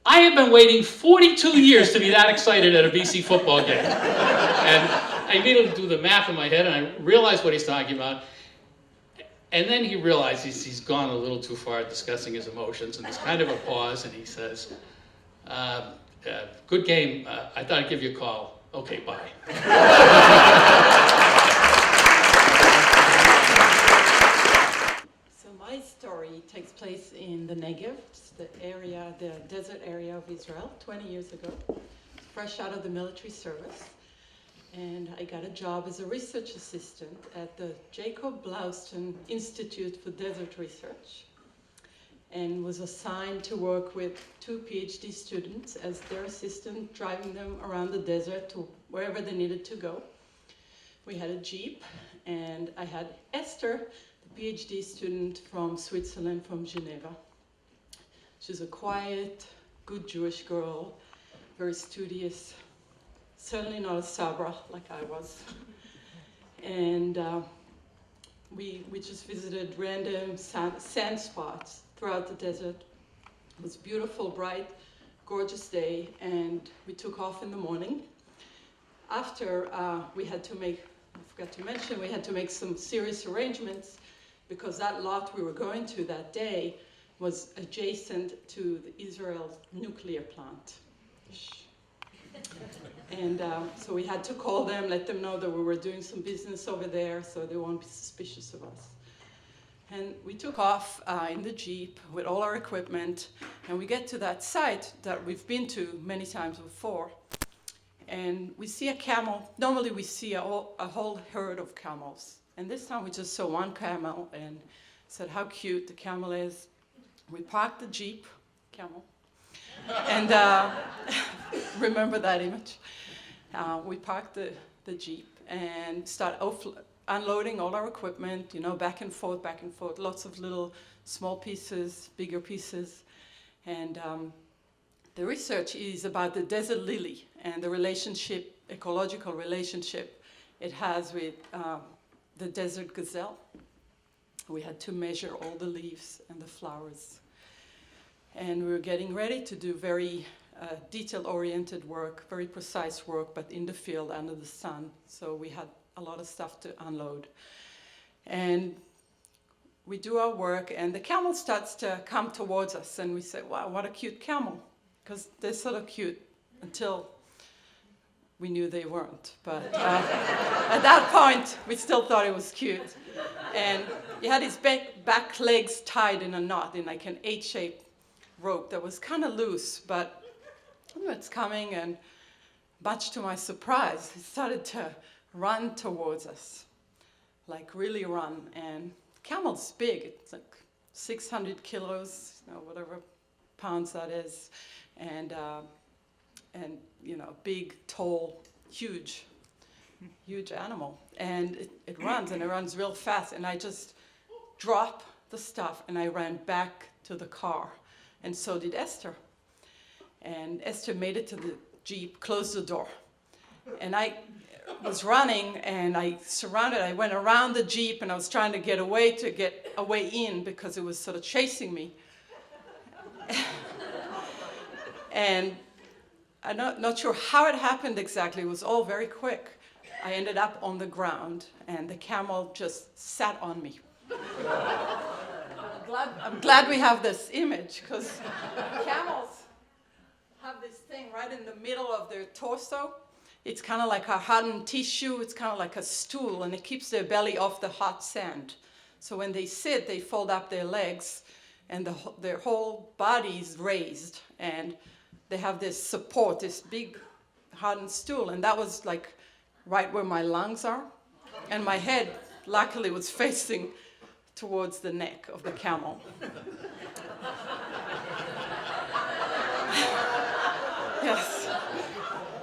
I have been waiting 42 years to be that excited at a BC football game. And I immediately do the math in my head, and I realize what he's talking about. And then he realizes he's gone a little too far discussing his emotions, and there's kind of a pause, and he says, good game. I thought I'd give you a call. Okay, bye. So my story takes place in the Negev, the desert area of Israel, 20 years ago, fresh out of the military service. And I got a job as a research assistant at the Jacob Blauston Institute for Desert Research, and was assigned to work with 2 PhD students as their assistant, driving them around the desert to wherever they needed to go. We had a Jeep, and I had Esther, the PhD student from Switzerland, from Geneva. She's a quiet, good Jewish girl, very studious, certainly not a Sabra like I was. And we just visited random sand spots throughout the desert. It was a beautiful, bright, gorgeous day, and we took off in the morning. After we had to make, I forgot to mention, we had to make some serious arrangements because that lot we were going to that day was adjacent to the Israel's nuclear plant. And so we had to call them, let them know that we were doing some business over there so they won't be suspicious of us. And we took off in the Jeep with all our equipment, and we get to that site that we've been to many times before. And we see a camel. Normally we see a whole herd of camels. And this time we just saw one camel and said how cute the camel is. We parked the Jeep, camel, and remember that image. we parked the Jeep and start unloading all our equipment, back and forth, lots of little small pieces, bigger pieces. And the research is about the desert lily and the relationship, ecological relationship it has with the desert gazelle. We had to measure all the leaves and the flowers. And we were getting ready to do very detail-oriented work, very precise work, but in the field under the sun. So we had a lot of stuff to unload. And we do our work, and the camel starts to come towards us, and we say, wow, what a cute camel, because they're sort of cute until we knew they weren't. But at that point, we still thought it was cute. And he had his back legs tied in a knot, in like an H-shaped rope that was kind of loose, but I knew it's coming, and much to my surprise, he started to run towards us, like really run. And camel's big, it's like 600 kilos, whatever pounds that is, and big, tall, huge animal. And it runs, and it runs real fast, and I just dropped the stuff, and I ran back to the car, and so did Esther. And Esther made it to the Jeep, closed the door, and I was running, and I went around the Jeep, and I was trying to get away in, because it was sort of chasing me. And I'm not sure how it happened exactly. It was all very quick. I ended up on the ground, and the camel just sat on me. I'm glad we have this image, because camels have this thing right in the middle of their torso. It's kind of like a hardened tissue. It's kind of like a stool, and it keeps their belly off the hot sand. So when they sit, they fold up their legs, and their whole body is raised, and they have this support, this big hardened stool, and that was like right where my lungs are, and my head, luckily, was facing towards the neck of the camel. Yes.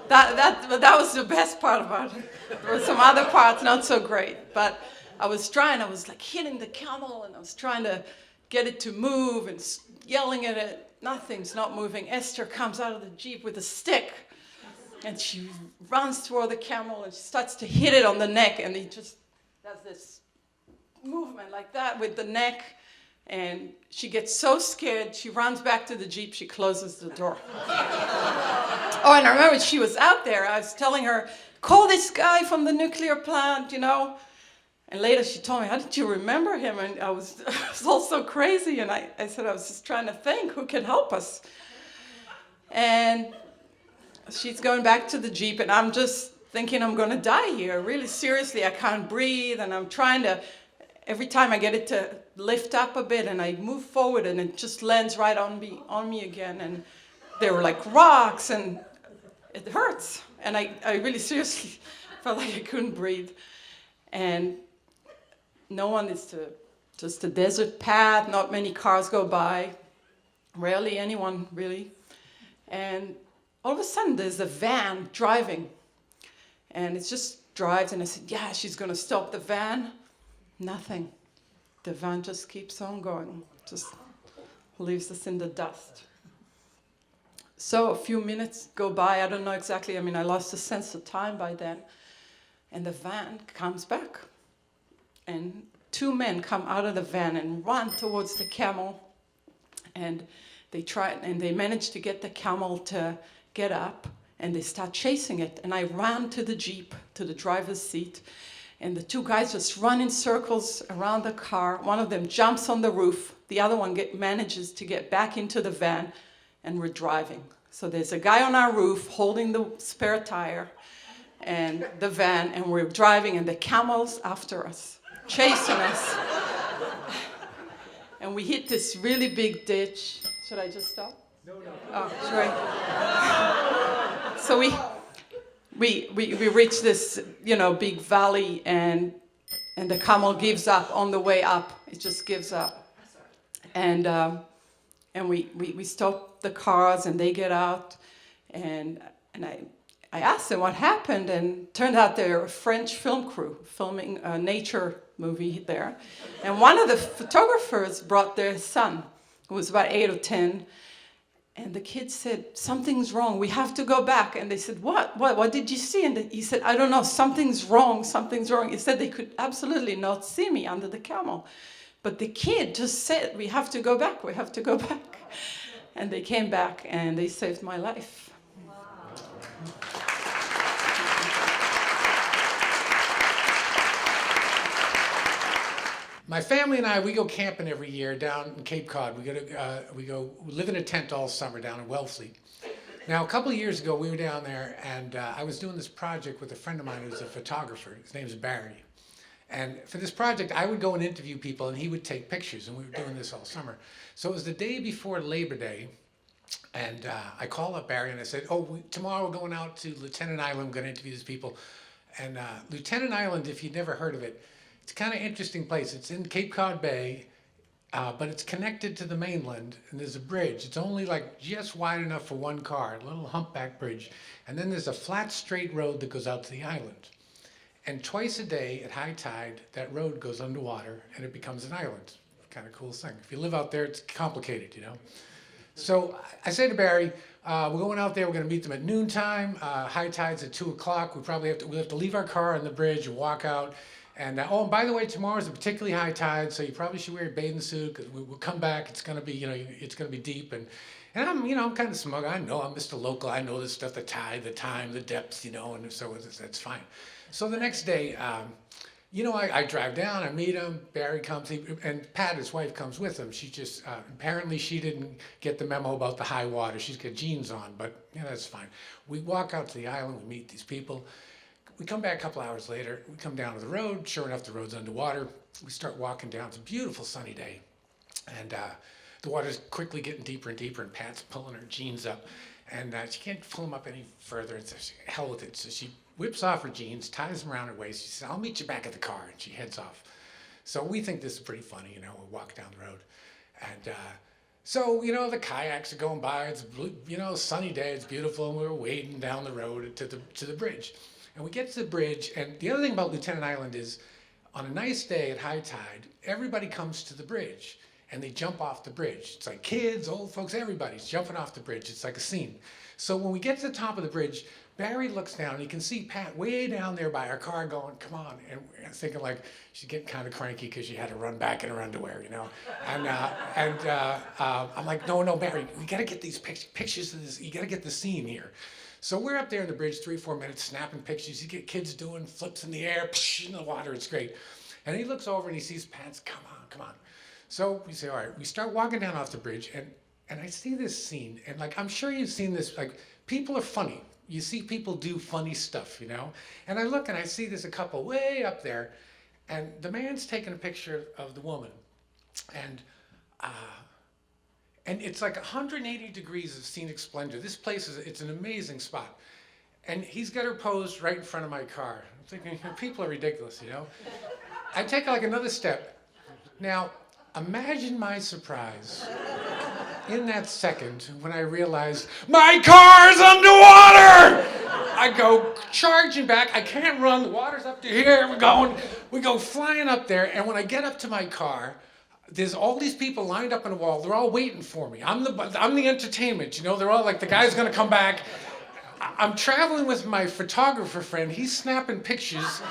That was the best part about it. There were some other parts not so great, but I was like hitting the camel, and I was trying to get it to move and yelling at it. Nothing's not moving. Esther comes out of the Jeep with a stick, and she runs toward the camel, and she starts to hit it on the neck, and he just does this movement like that with the neck, and she gets so scared, she runs back to the Jeep, she closes the door. Oh, and I remember she was out there. I was telling her, call this guy from the nuclear plant, And later she told me, how did you remember him? And I was all so crazy, and I said I was just trying to think who can help us. And she's going back to the Jeep, and I'm just thinking I'm going to die here. Really seriously, I can't breathe, and I'm trying to, every time I get it to lift up a bit, and I move forward, and it just lands right on me again. And there were like rocks, and it hurts. And I really seriously felt like I couldn't breathe. And no one is just a desert path, not many cars go by, rarely anyone really. And all of a sudden there's a van driving, and it just drives, and I said, yeah, she's gonna stop the van. Nothing. The van just keeps on going, just leaves us in the dust. So a few minutes go by, I don't know exactly, I lost the sense of time by then, and the van comes back. And two men come out of the van and run towards the camel, and they manage to get the camel to get up, and they start chasing it. And I ran to the Jeep, to the driver's seat, and the two guys just run in circles around the car. One of them jumps on the roof, the other one manages to get back into the van, and we're driving. So there's a guy on our roof holding the spare tire and the van, and we're driving, and the camel's after us, chasing us. And we hit this really big ditch. Should I just stop? No. Oh, sorry. So we reach this, big valley, and the camel gives up on the way up. It just gives up. And we stop the cars, and they get out, and I asked them what happened, and turned out they're a French film crew filming a nature movie there. And one of the photographers brought their son, who was about 8 or 10, and the kids said, something's wrong, we have to go back. And they said, what did you see? And he said, I don't know, something's wrong. He said they could absolutely not see me under the camel. But the kid just said, we have to go back. And they came back and they saved my life. My family and I, we go camping every year down in Cape Cod. We live in a tent all summer down in Wellfleet. Now, a couple of years ago, we were down there, and I was doing this project with a friend of mine who's a photographer. His name's Barry. And for this project, I would go and interview people, and he would take pictures, and we were doing this all summer. So it was the day before Labor Day, and I called up Barry, and I said, tomorrow we're going out to Lieutenant Island. I'm going to interview these people. And Lieutenant Island, if you've never heard of it, it's a kind of interesting place. It's in Cape Cod Bay, but it's connected to the mainland, and there's a bridge. It's only like just wide enough for one car, a little humpback bridge. And then there's a flat, straight road that goes out to the island. And twice a day at high tide, that road goes underwater, and it becomes an island. Kind of cool thing. If you live out there, it's complicated, you know. So I say to Barry, we're going out there, we're going to meet them at noontime. High tide's at 2 o'clock. We'll have to leave our car on the bridge and walk out. And and by the way, tomorrow's a particularly high tide, so you probably should wear a bathing suit, because we'll come back. It's going to be, it's going to be deep. And I'm kind of smug. I know I'm Mr. Local. I know this stuff, the tide, the time, the depth, and so that's fine. So the next day, I drive down, I meet him, Barry comes, and Pat, his wife, comes with him. She just, apparently she didn't get the memo about the high water. She's got jeans on, but that's fine. We walk out to the island, we meet these people. We come back a couple hours later, we come down to the road. Sure enough, the road's underwater. We start walking down. It's a beautiful sunny day. And the water's quickly getting deeper and deeper, and Pat's pulling her jeans up. And she can't pull them up any further, and so hell with it. So she whips off her jeans, ties them around her waist. She says, I'll meet you back at the car, and she heads off. So we think this is pretty funny, we walk down the road. And so, the kayaks are going by. It's, sunny day, it's beautiful, and we're wading down the road to the bridge. And we get to the bridge, and the other thing about Lieutenant Island is, on a nice day at high tide, everybody comes to the bridge, and they jump off the bridge. It's like kids, old folks, everybody's jumping off the bridge. It's like a scene. So when we get to the top of the bridge, Barry looks down, and he can see Pat way down there by our car going, come on. And I was thinking, like, she's getting kind of cranky because she had to run back in her underwear, And I'm like, no, Barry, we got to get these pictures of this. You got to get the scene here. So we're up there in the bridge 3 or 4 minutes snapping pictures. You get kids doing flips in the air, in the water, it's great. And he looks over and he sees Pat's, come on. So we say, all right, we start walking down off the bridge, and I see this scene, and I'm sure you've seen this, people are funny. You see people do funny stuff, And I look and I see there's a couple way up there, and the man's taking a picture of the woman, and it's like 180 degrees of scenic splendor. This place it's an amazing spot. And he's got her posed right in front of my car. I'm thinking, people are ridiculous, I take another step. Now, imagine my surprise in that second when I realized my car's underwater! I go charging back. I can't run. The water's up to here. We go flying up there. And when I get up to my car, there's all these people lined up on the wall. They're all waiting for me. I'm the entertainment, They're all like, the guy's gonna come back. I'm traveling with my photographer friend. He's snapping pictures.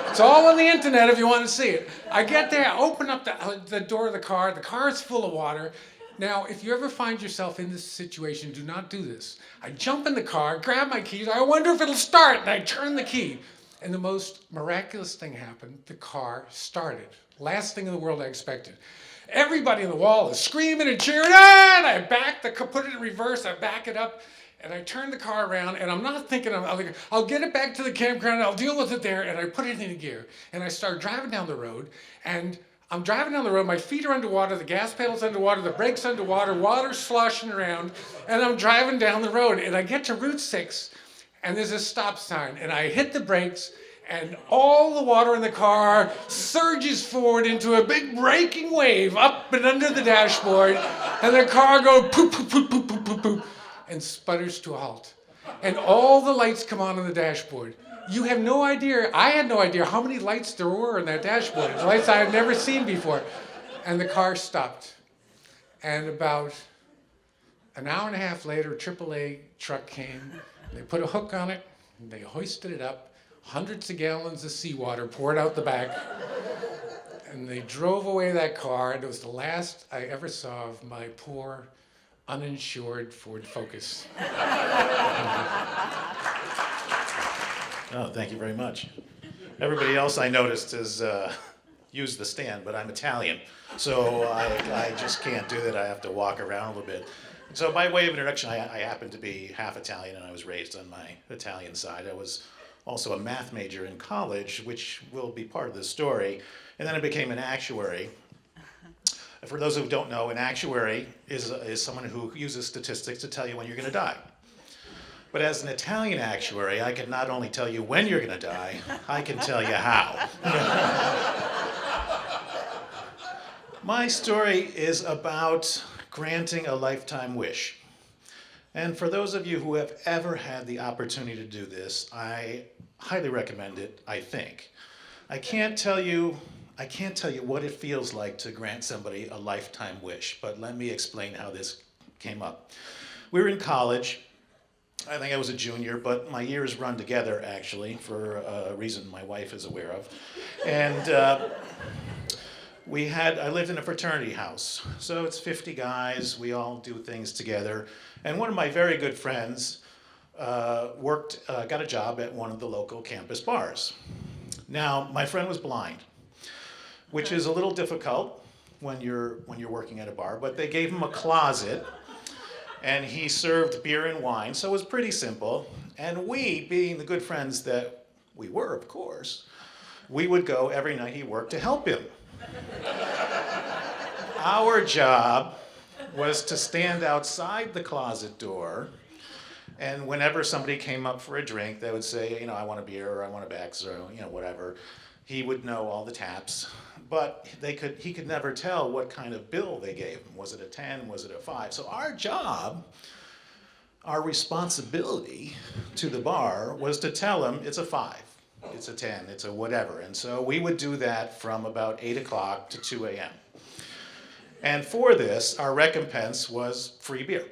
It's all on the internet if you want to see it. I get there, I open up the door of the car. The car is full of water. Now, if you ever find yourself in this situation, do not do this. I jump in the car, grab my keys. I wonder if it'll start, and I turn the key. And the most miraculous thing happened. The car started. Last thing in the world I expected. Everybody on the wall is screaming and cheering, and I put it in reverse, I back it up, and I turn the car around, and I'm not thinking, I'll get it back to the campground, I'll deal with it there, and I put it in gear. And I start driving down the road, and I'm driving down the road, my feet are underwater, the gas pedal's underwater, the brakes underwater, water sloshing around, and I'm driving down the road, and I get to Route 6, and there's a stop sign, and I hit the brakes, and all the water in the car surges forward into a big breaking wave up and under the dashboard, and the car goes poop, poop, poop, poop, poop, poop, poop, and sputters to a halt. And all the lights come on the dashboard. You have no idea, I had no idea how many lights there were on that dashboard. Lights I had never seen before. And the car stopped. And about an hour and a half later, a AAA truck came. They put a hook on it, and they hoisted it up. Hundreds of gallons of seawater poured out the back. And they drove away that car, and it was the last I ever saw of my poor, uninsured Ford Focus. Oh, thank you very much. Everybody else I noticed has used the stand, but I'm Italian, so I just can't do that. I have to walk around a little bit. So by way of introduction, I happen to be half Italian, and I was raised on my Italian side. I was also a math major in college, which will be part of the story, and then I became an actuary. For those who don't know, an actuary is someone who uses statistics to tell you when you're going to die. But as an Italian actuary, I can not only tell you when you're going to die, I can tell you how. My story is about granting a lifetime wish. And for those of you who have ever had the opportunity to do this, I highly recommend it, I think. I can't tell you what it feels like to grant somebody a lifetime wish, but let me explain how this came up. We were in college. I think I was a junior, but my years run together, actually, for a reason my wife is aware of. And I lived in a fraternity house. So it's 50 guys, we all do things together. And one of my very good friends got a job at one of the local campus bars. Now, my friend was blind, which is a little difficult when you're working at a bar, but they gave him a closet, and he served beer and wine, so it was pretty simple. And we, being the good friends that we were, of course, we would go every night he worked to help him. Our job was to stand outside the closet door, and whenever somebody came up for a drink, they would say, I want a beer, or I want a Bex, or whatever. He would know all the taps, but he could never tell what kind of bill they gave him. Was it a 10? Was it a 5? So our job, our responsibility to the bar was to tell him it's a 5, it's a 10, it's a whatever. And so we would do that from about 8 o'clock to 2 a.m. And for this, our recompense was free beer,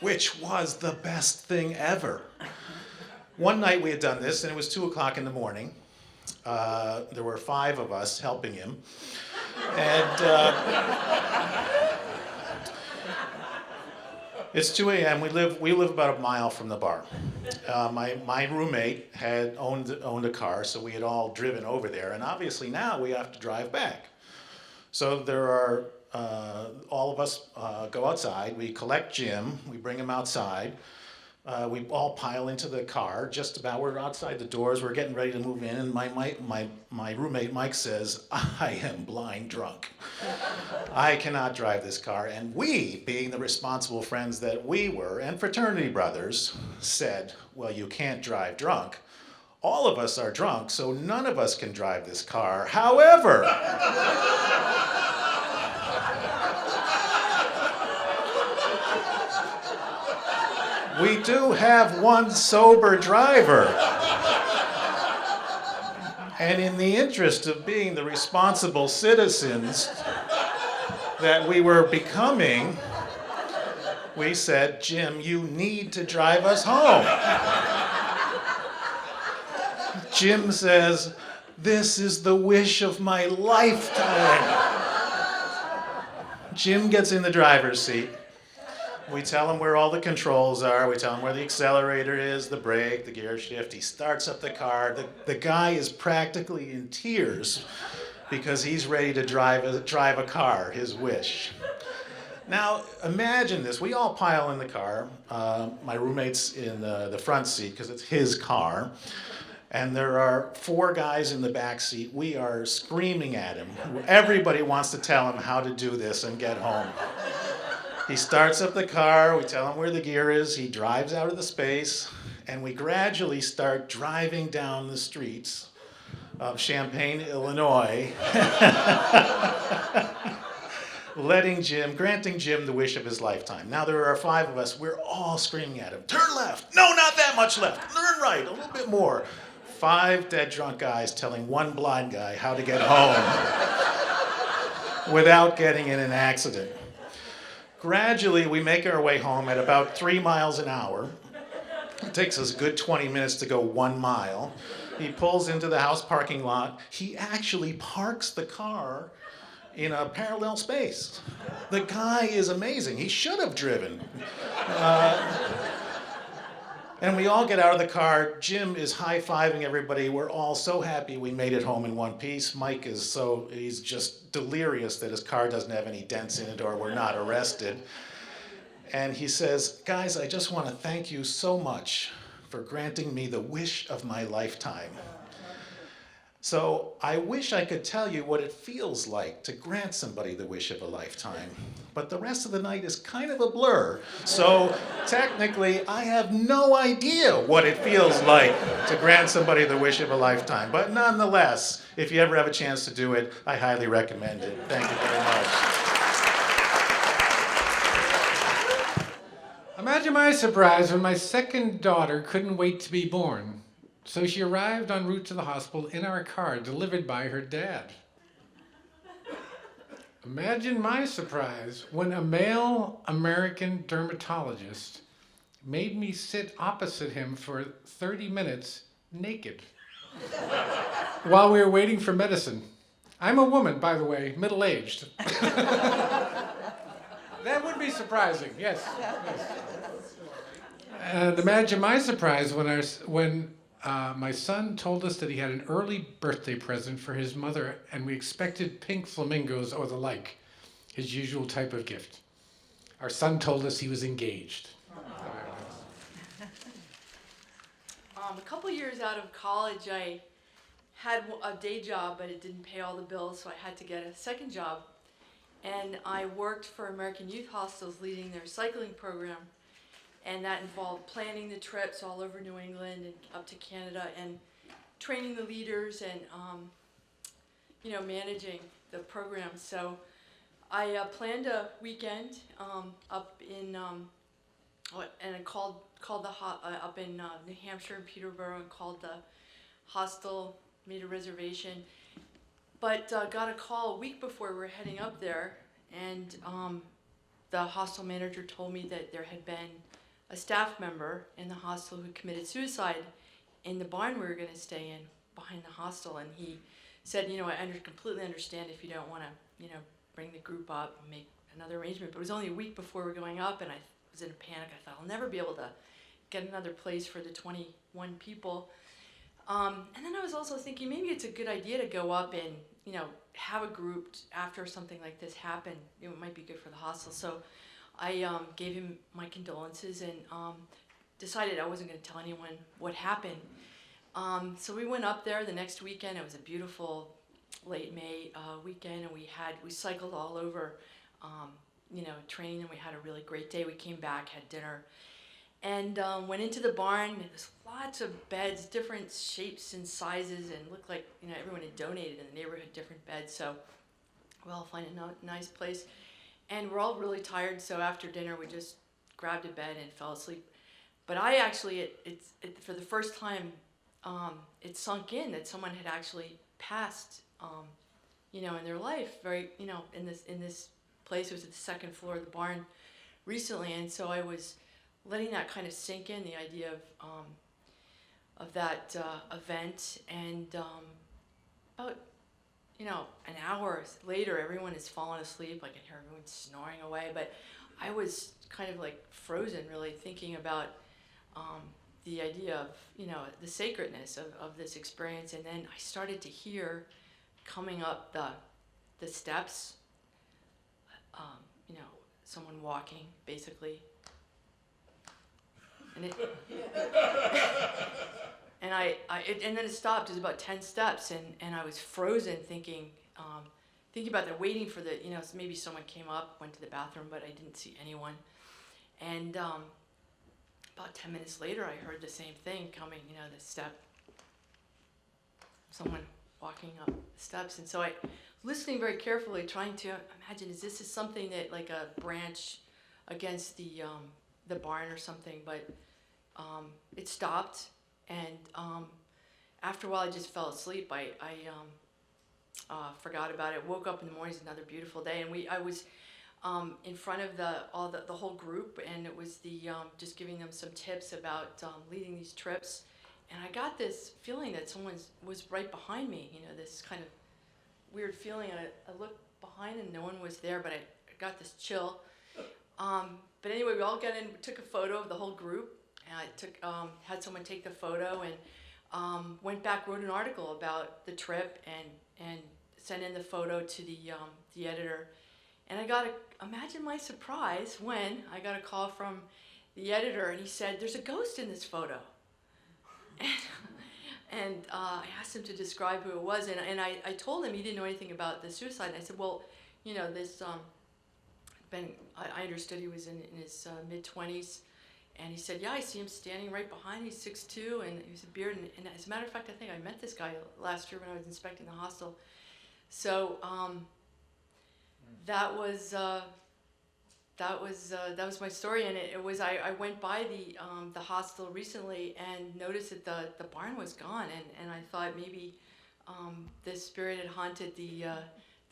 which was the best thing ever. One night we had done this, and it was 2 o'clock in the morning. There were 5 of us helping him. And it's 2 a.m. We live about a mile from the bar. My roommate had owned a car, so we had all driven over there. And obviously now we have to drive back. So there are, all of us go outside. We collect Jim. We bring him outside. We all pile into the car, we're outside the doors, we're getting ready to move in, and my roommate Mike says, I am blind drunk. I cannot drive this car. And we, being the responsible friends that we were, and fraternity brothers, said, well, you can't drive drunk. All of us are drunk, so none of us can drive this car. However, we do have one sober driver. And in the interest of being the responsible citizens that we were becoming, we said, Jim, you need to drive us home. Jim says, this is the wish of my lifetime. Jim gets in the driver's seat. We tell him where all the controls are. We tell him where the accelerator is, the brake, the gear shift. He starts up the car. The guy is practically in tears because he's ready to drive a car, his wish. Now, imagine this. We all pile in the car. My roommate's in the front seat because it's his car. And there are 4 guys in the back seat. We are screaming at him. Everybody wants to tell him how to do this and get home. He starts up the car, we tell him where the gear is, he drives out of the space, and we gradually start driving down the streets of Champaign, Illinois. granting Jim the wish of his lifetime. Now there are 5 of us, we're all screaming at him, turn left, no, not that much left, turn right, a little bit more. 5 dead drunk guys telling one blind guy how to get home without getting in an accident. Gradually, we make our way home at about 3 miles an hour. It takes us a good 20 minutes to go 1 mile. He pulls into the house parking lot. He actually parks the car in a parallel space. The guy is amazing. He should have driven. And we all get out of the car. Jim is high-fiving everybody. We're all so happy we made it home in one piece. Mike he's just delirious that his car doesn't have any dents in it or we're not arrested. And he says, guys, I just want to thank you so much for granting me the wish of my lifetime. So I wish I could tell you what it feels like to grant somebody the wish of a lifetime, but the rest of the night is kind of a blur. So technically, I have no idea what it feels like to grant somebody the wish of a lifetime. But nonetheless, if you ever have a chance to do it, I highly recommend it. Thank you very much. Imagine my surprise when my second daughter couldn't wait to be born. So she arrived en route to the hospital in our car, delivered by her dad. Imagine my surprise when a male American dermatologist made me sit opposite him for 30 minutes naked while we were waiting for medicine. I'm a woman, by the way, middle-aged. That would be surprising, yes. And imagine my surprise when my son told us that he had an early birthday present for his mother, and we expected pink flamingos or the like, his usual type of gift. Our son told us he was engaged. A couple years out of college, I had a day job, but it didn't pay all the bills, so I had to get a second job. And I worked for American Youth Hostels leading their cycling program. And that involved planning the trips all over New England and up to Canada and training the leaders and, managing the program. So I planned a weekend up in, and I called up in New Hampshire and Peterborough and called the hostel, made a reservation. But got a call a week before we were heading up there, and the hostel manager told me that there had been a staff member in the hostel who committed suicide in the barn we were going to stay in behind the hostel. And he said, I completely understand if you don't want to, bring the group up and make another arrangement. But it was only a week before we were going up, and I was in a panic. I thought, I'll never be able to get another place for the 21 people. And then I was also thinking maybe it's a good idea to go up and, have a group after something like this happened. It might be good for the hostel. So I gave him my condolences and decided I wasn't going to tell anyone what happened. So we went up there the next weekend. It was a beautiful late May weekend, and we cycled all over, training, and we had a really great day. We came back, had dinner, and went into the barn. There was lots of beds, different shapes and sizes, and looked like everyone had donated in the neighborhood different beds. So we all find a nice place. And we're all really tired, so after dinner we just grabbed a bed and fell asleep. But I actually, for the first time, it sunk in that someone had actually passed, in their life. Very, in this place. It was at the second floor of the barn recently, and so I was letting that kind of sink in, the idea of that event, and about an hour later, everyone has fallen asleep. I can hear everyone snoring away, but I was kind of like frozen, really thinking about the idea of, the sacredness of this experience. And then I started to hear coming up the steps, someone walking, basically. And and then it stopped. It was about 10 steps, and I was frozen, thinking about that, waiting for the, maybe someone came up, went to the bathroom, but I didn't see anyone. And about 10 minutes later, I heard the same thing coming, the step, someone walking up the steps. And so I listening very carefully, trying to imagine, is this something that like a branch against the barn or something? But it stopped, and after a while, I just fell asleep. I forgot about it. Woke up in the morning. It's another beautiful day, and I was in front of the whole group, and it was just giving them some tips about leading these trips. And I got this feeling that someone was right behind me, this kind of weird feeling. And I looked behind and no one was there, but I got this chill. But anyway, we all got in, took a photo of the whole group, and I had someone take the photo, and went back, wrote an article about the trip, and sent in the photo to the editor. And imagine my surprise when I got a call from the editor, and he said, "There's a ghost in this photo." And I asked him to describe who it was, and I told him he didn't know anything about the suicide. And I said, well, this I understood he was in his mid-20s, and he said, yeah, I see him standing right behind me. He's 6'2", and he was a beard. And as a matter of fact, I think I met this guy last year when I was inspecting the hostel. So that was my story, and it was I went by the hostel recently and noticed that the barn was gone, and I thought maybe the spirit had haunted the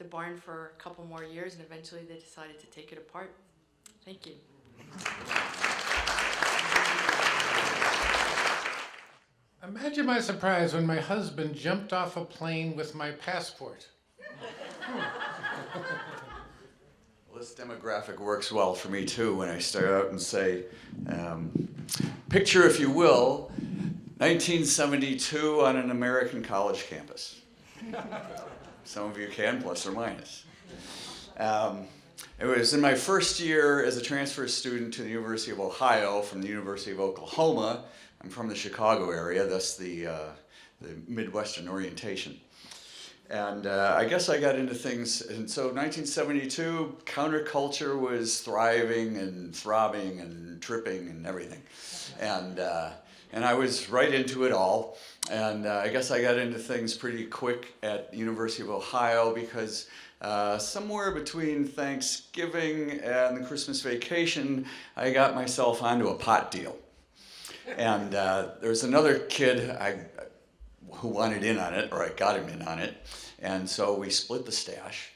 barn for a couple more years, and eventually they decided to take it apart. Thank you. Imagine my surprise when my husband jumped off a plane with my passport. Well, this demographic works well for me too when I start out and say, picture, if you will, 1972 on an American college campus. Some of you can, plus or minus. It was in my first year as a transfer student to the University of Ohio from the University of Oklahoma. I'm from the Chicago area, thus the Midwestern orientation. And I guess I got into things, and so 1972, counterculture was thriving and throbbing and tripping and everything. And I was right into it all. And I guess I got into things pretty quick at the University of Ohio because somewhere between Thanksgiving and the Christmas vacation, I got myself onto a pot deal. And there was another kid who wanted in on it, or I got him in on it. And so we split the stash.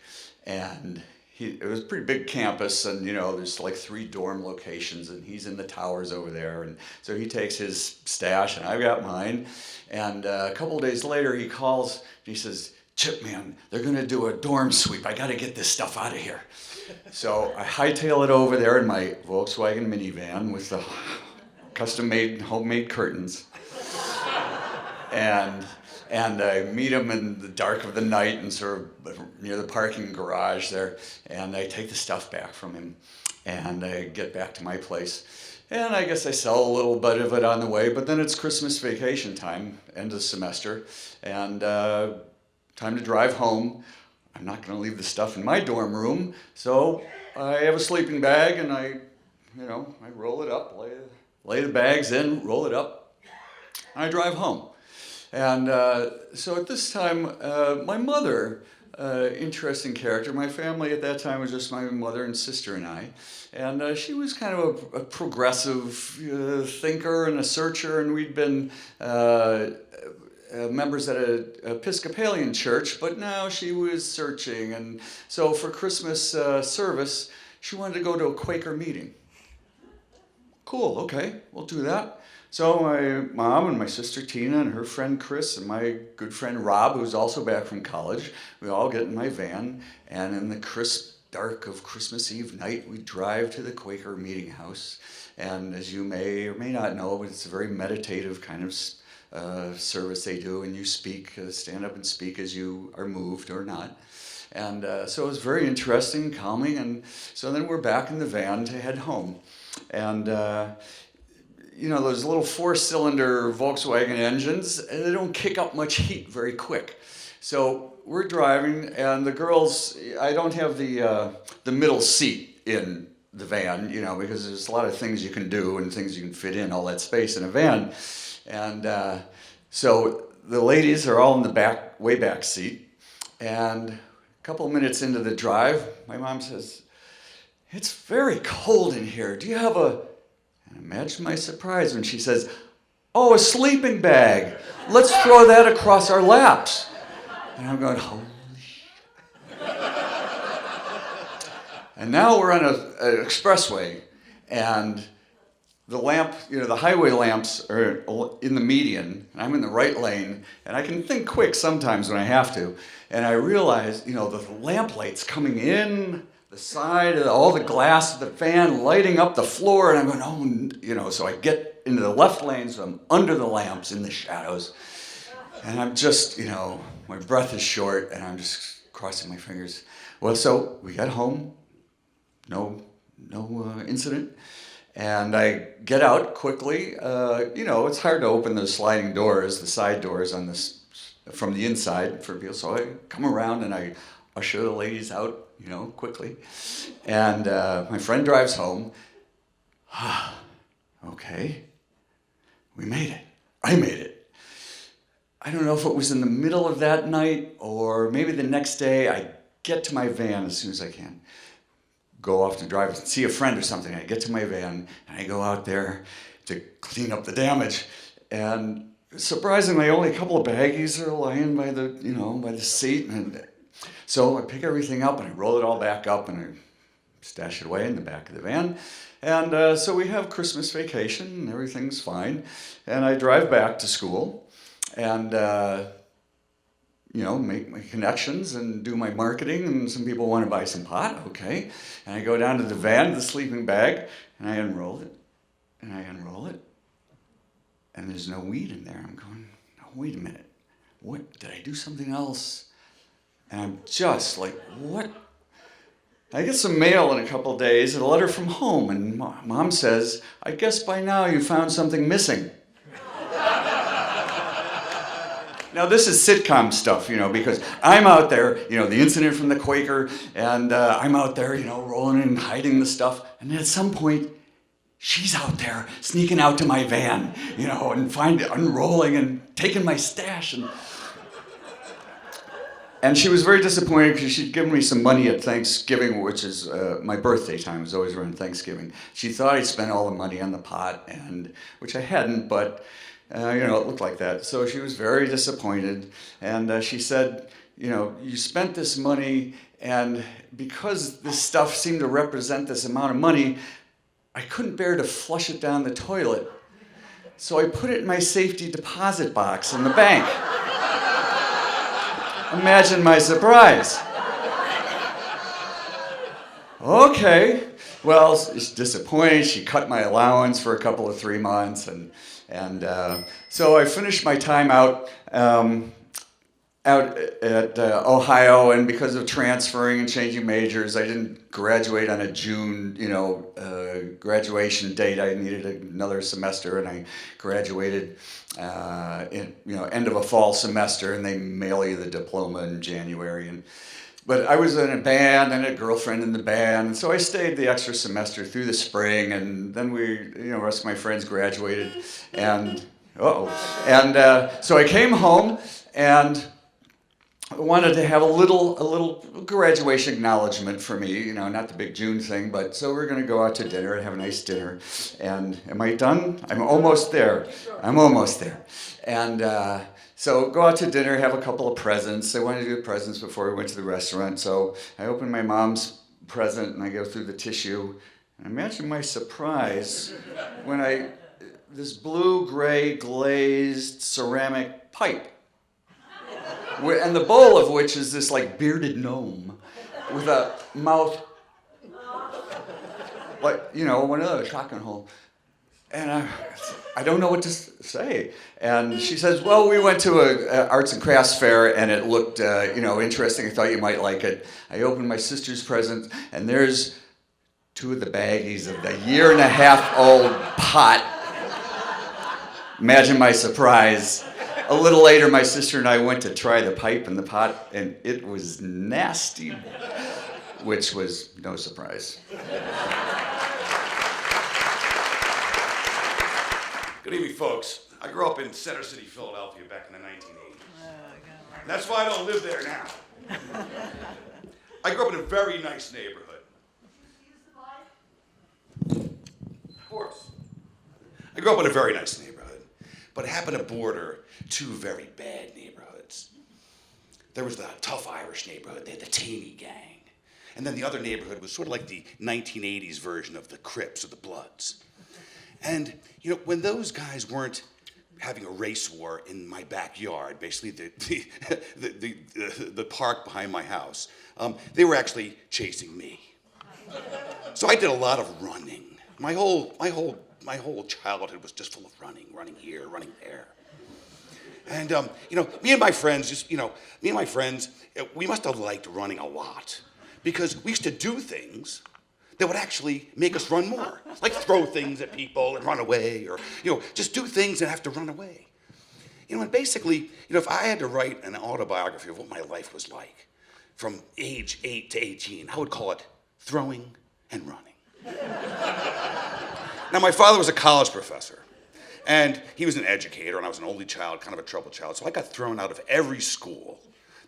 And it was a pretty big campus, and there's like 3 dorm locations, and he's in the towers over there. And so he takes his stash, and I've got mine. And a couple of days later, he calls, and he says, "Chip, man, they're going to do a dorm sweep. I got to get this stuff out of here." So I hightail it over there in my Volkswagen minivan with the custom-made, homemade curtains. And I meet him in the dark of the night and sort of near the parking garage there, and I take the stuff back from him, and I get back to my place. And I guess I sell a little bit of it on the way, but then it's Christmas vacation time, end of the semester, and time to drive home. I'm not going to leave the stuff in my dorm room, so I have a sleeping bag, and I roll it up, lay the bags in, roll it up, and I drive home. And so at this time, my mother, interesting character. My family at that time was just my mother and sister and I. And she was kind of a progressive thinker and a searcher, and we'd been members at an Episcopalian church, but now she was searching. And so for Christmas service, she wanted to go to a Quaker meeting. Cool, okay, we'll do that. So my mom and my sister Tina and her friend Chris and my good friend Rob, who's also back from college, we all get in my van, and in the crisp dark of Christmas Eve night, we drive to the Quaker meeting house. And as you may or may not know, it's a very meditative kind of service they do, and you speak, stand up and speak as you are moved or not. And so it was very interesting, calming, and so then we're back in the van to head home. And those little 4-cylinder Volkswagen engines, they don't kick up much heat very quick. So we're driving, and the girls, I don't have the middle seat in the van, because there's a lot of things you can do and things you can fit in all that space in a van. And so the ladies are all in the way back seat, and couple of minutes into the drive, my mom says, "It's very cold in here. Do you have a..." And imagine my surprise when she says, "Oh, a sleeping bag. Let's throw that across our laps." And I'm going, holy shit. And now we're on an expressway, and the lamp, the highway lamps are in the median, and I'm in the right lane, and I can think quick sometimes when I have to, and I realize, the lamp light's coming in the side, all the glass of the van lighting up the floor, and I'm going, oh, so I get into the left lane, so I'm under the lamps in the shadows, and I'm just, my breath is short, and I'm just crossing my fingers. Well, so we got home, no incident. And I get out quickly. It's hard to open those sliding doors, the side doors on this from the inside for people. So I come around and I usher the ladies out, quickly. And my friend drives home. Okay, we made it. I made it. I don't know if it was in the middle of that night or maybe the next day. I get to my van as soon as I can. Go off to drive, see a friend or something. I get to my van and I go out there to clean up the damage. And surprisingly, only a couple of baggies are lying by the, by the seat. And so I pick everything up and I roll it all back up and I stash it away in the back of the van. And so we have Christmas vacation and everything's fine. And I drive back to school and make my connections and do my marketing, and some people want to buy some pot, okay. And I go down to the van, the sleeping bag, and I unroll it, and there's no weed in there. I'm going, oh, wait a minute, what, did I do something else? And I'm just like, what? I get some mail in a couple of days, a letter from home, and Mom says, I guess by now you found something missing. Now, this is sitcom stuff, because I'm out there, the incident from the Quaker, and I'm out there, rolling and hiding the stuff. And then at some point, she's out there sneaking out to my van, and unrolling and taking my stash. And she was very disappointed because she'd given me some money at Thanksgiving, which is my birthday time, is always around Thanksgiving. She thought I'd spent all the money on the pot, which I hadn't, but it looked like that. So she was very disappointed. And she said, you spent this money, and because this stuff seemed to represent this amount of money, I couldn't bear to flush it down the toilet. So I put it in my safety deposit box in the bank. Imagine my surprise. Okay. Well, it's disappointing. She cut my allowance for a couple of 3 months, and so I finished my time out at Ohio, and because of transferring and changing majors, I didn't graduate on a June, graduation date. I needed another semester, and I graduated end of a fall semester, and they mail you the diploma in January. But I was in a band and a girlfriend in the band, so I stayed the extra semester through the spring, and then the rest of my friends graduated, and so I came home and I wanted to have a little graduation acknowledgement for me, not the big June thing, but so we're going to go out to dinner and have a nice dinner. And am I done? I'm almost there. And so go out to dinner, have a couple of presents. I wanted to do presents before we went to the restaurant. So I opened my mom's present and I go through the tissue. And imagine my surprise when this blue-gray glazed ceramic pipe. And the bowl of which is this bearded gnome with a mouth one of those shotgun hole. And I don't know what to say. And she says, well, we went to a arts and crafts fair and it looked, interesting. I thought you might like it. I opened my sister's present and there's 2 of the baggies of the 1.5-year-old pot. Imagine my surprise. A little later, my sister and I went to try the pipe in the pot, and it was nasty, which was no surprise. Good evening, folks. I grew up in Center City, Philadelphia back in the 1980s. That's why I don't live there now. I grew up in a very nice neighborhood. Of course. I grew up in a very nice neighborhood, but it happened to border two very bad neighborhoods. There was the tough Irish neighborhood, they had the Taney gang. And then the other neighborhood was sort of like the 1980s version of the Crips or the Bloods. And, you know, when those guys weren't having a race war in my backyard, basically the park behind my house, they were actually chasing me. So I did a lot of running. My whole childhood was just full of running here, running there. And, you know, me and my friends, we must have liked running a lot because we used to do things that would actually make us run more. Like throw things at people and run away, or, you know, just do things and have to run away. You know, and basically, you know, if I had to write an autobiography of what my life was like from age 8 to 18, I would call it Throwing and Running. Now, my father was a college professor, and he was an educator, and I was an only child, kind of a troubled child, so I got thrown out of every school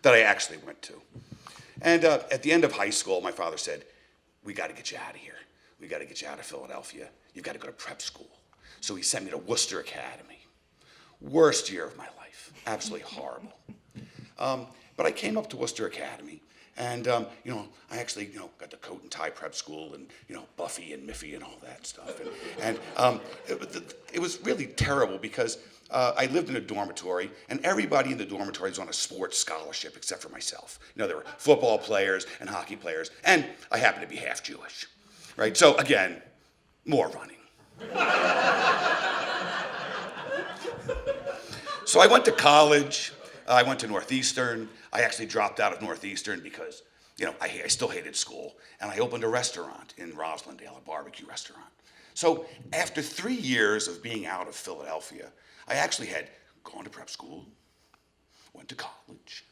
that I actually went to. And at the end of high school, my father said, we got to get you out of here. We got to get you out of Philadelphia. You've got to go to prep school. So he sent me to Worcester Academy. Worst year of my life. Absolutely horrible. But I came up to Worcester Academy, and, you know, I actually, you know, got the coat and tie prep school and, you know, Buffy and Miffy and all that stuff. And it was really terrible because I lived in a dormitory, and everybody in the dormitory was on a sports scholarship except for myself. You know, there were football players and hockey players, and I happened to be half Jewish, right? So again, more running. So I went to college. I went to Northeastern. I actually dropped out of Northeastern because, you know, I still hated school, and I opened a restaurant in Roslindale, a barbecue restaurant. So after 3 years of being out of Philadelphia, I actually had gone to prep school, went to college,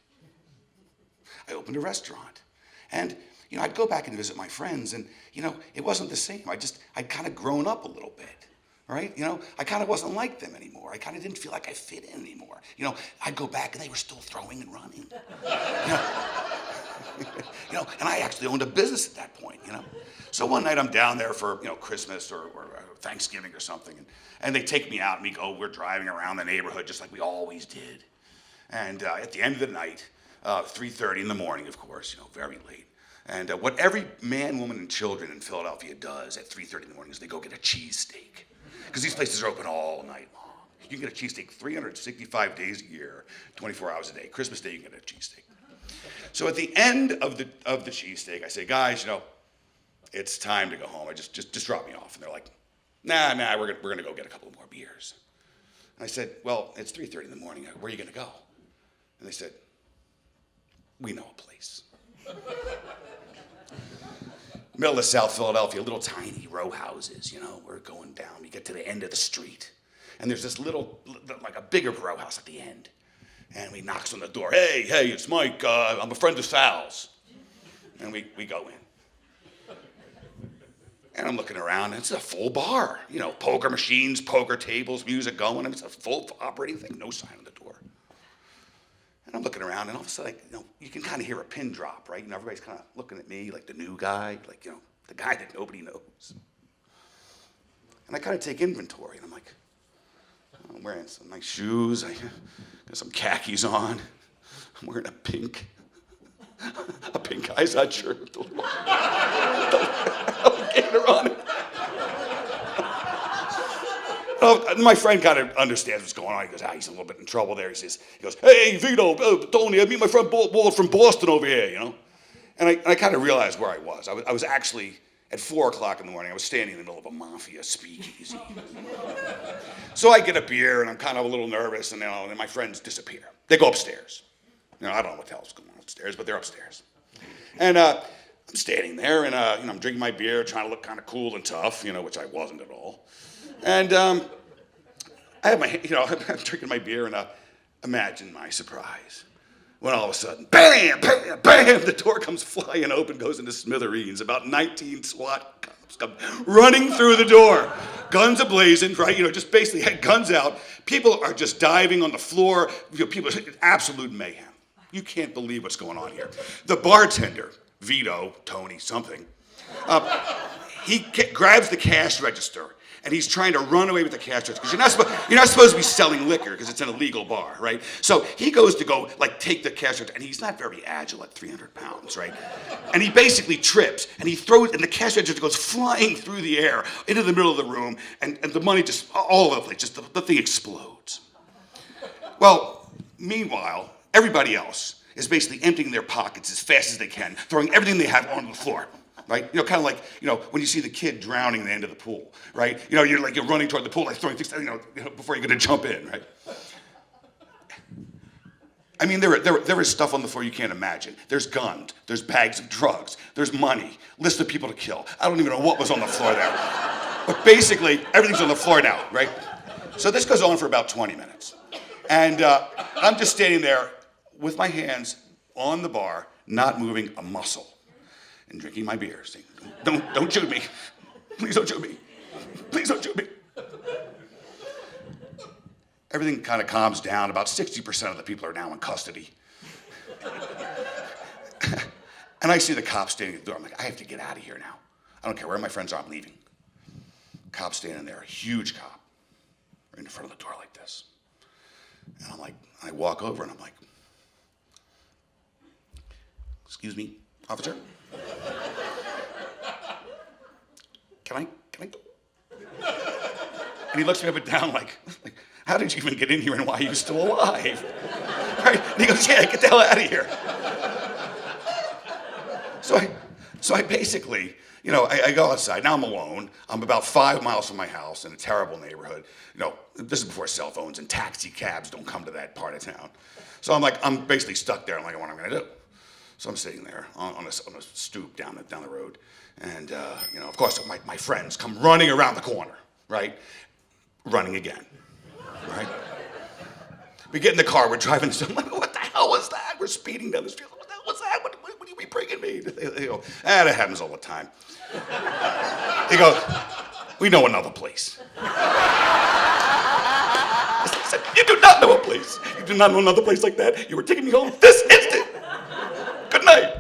I opened a restaurant, and, you know, I'd go back and visit my friends, and, you know, it wasn't the same. I'd kind of grown up a little bit, right? You know, I kind of wasn't like them anymore. I kind of didn't feel like I fit in anymore. You know, I'd go back and they were still throwing and running. You know, and I actually owned a business at that point, you know. So one night I'm down there for, you know, Christmas or Thanksgiving or something, and they take me out and we're driving around the neighborhood just like we always did. And at the end of the night, 3:30 in the morning, of course, you know, very late. And what every man, woman, and children in Philadelphia does at 3:30 in the morning is they go get a cheesesteak. Because these places are open all night long. You can get a cheesesteak 365 days a year, 24 hours a day. Christmas Day, you can get a cheesesteak. So at the end of the cheesesteak, I say, guys, you know, it's time to go home. Just drop me off. And they're like, nah, we're gonna go get a couple more beers. And I said, well, it's 3:30 in the morning. Where are you gonna go? And they said, we know a place. Middle of South Philadelphia, little tiny row houses, you know, we're going down. We get to the end of the street, and there's this little, like a bigger row house at the end. And he knocks on the door. Hey, it's Mike. I'm a friend of Sal's. And we go in. And I'm looking around, and it's a full bar. You know, poker machines, poker tables, music going. And it's a full operating thing, no sign on the door. And I'm looking around, and all of a sudden, you know, you can kind of hear a pin drop, right? And everybody's kind of looking at me like the new guy, like, you know, the guy that nobody knows. And I kind of take inventory, and I'm like, I'm wearing some nice shoes. I got some khakis on. I'm wearing a pink eyesight shirt with the alligator on it. Oh, my friend kind of understands what's going on. He goes, he's a little bit in trouble there. He goes, hey, Vito, Tony, I meet my friend Walt from Boston over here, you know. And I kind of realized where I was. I was actually, at 4 o'clock in the morning, I was standing in the middle of a mafia speakeasy. So I get a beer, and I'm kind of a little nervous, and, you know, and my friends disappear. They go upstairs. You know, I don't know what the hell's going on upstairs, but they're upstairs. And I'm standing there, and, you know, I'm drinking my beer, trying to look kind of cool and tough, you know, which I wasn't at all. And I have my, you know, I'm drinking my beer, and imagine my surprise when all of a sudden, bam, bam, bam, the door comes flying open, goes into smithereens. About 19 SWAT cops come running through the door, guns ablazing, right? You know, just basically had guns out. People are just diving on the floor. You know, people, absolute mayhem. You can't believe what's going on here. The bartender Vito, Tony, something. He grabs the cash register and he's trying to run away with the cash register because you're not supposed to be selling liquor because it's an illegal bar, right? So he goes to go like take the cash register and he's not very agile at 300 pounds, right? And he basically trips and he throws and the cash register goes flying through the air into the middle of the room and the money just all over the place, just the thing explodes. Well, meanwhile, everybody else is basically emptying their pockets as fast as they can, throwing everything they have onto the floor. Right? You know, kind of like, you know, when you see the kid drowning at the end of the pool, right? You know, you're running toward the pool, like throwing things, you know before you're going to jump in, right? I mean, there is stuff on the floor you can't imagine. There's guns, there's bags of drugs, there's money, list of people to kill. I don't even know what was on the floor there. But basically, everything's on the floor now, right? So this goes on for about 20 minutes. And I'm just standing there with my hands on the bar, not moving a muscle. And drinking my beer, saying, don't shoot me. Please don't shoot me. Please don't shoot me. Everything kind of calms down. About 60% of the people are now in custody. And I see the cop standing at the door. I'm like, I have to get out of here now. I don't care where my friends are, I'm leaving. Cop standing there, a huge cop, right in front of the door like this. And I'm like, I walk over and I'm like, excuse me, officer? Can I go? And he looks me up and down like, how did you even get in here and why are you still alive? Right? And he goes, yeah, get the hell out of here. So I basically, you know, I go outside. Now I'm alone. I'm about 5 miles from my house in a terrible neighborhood. You know, this is before cell phones and taxi cabs don't come to that part of town. So I'm basically stuck there. I'm like, what am I going to do? So I'm sitting there on a stoop down the road. And, you know, of course, my friends come running around the corner, right? Running again, right? We get in the car, we're driving, so I'm like, what the hell was that? We're speeding down the street. What the hell was that? What are you bringing me? They go, that happens all the time. He goes, we know another place. I said, you do not know a place. You do not know another place like that. You were taking me home this instant. Good night.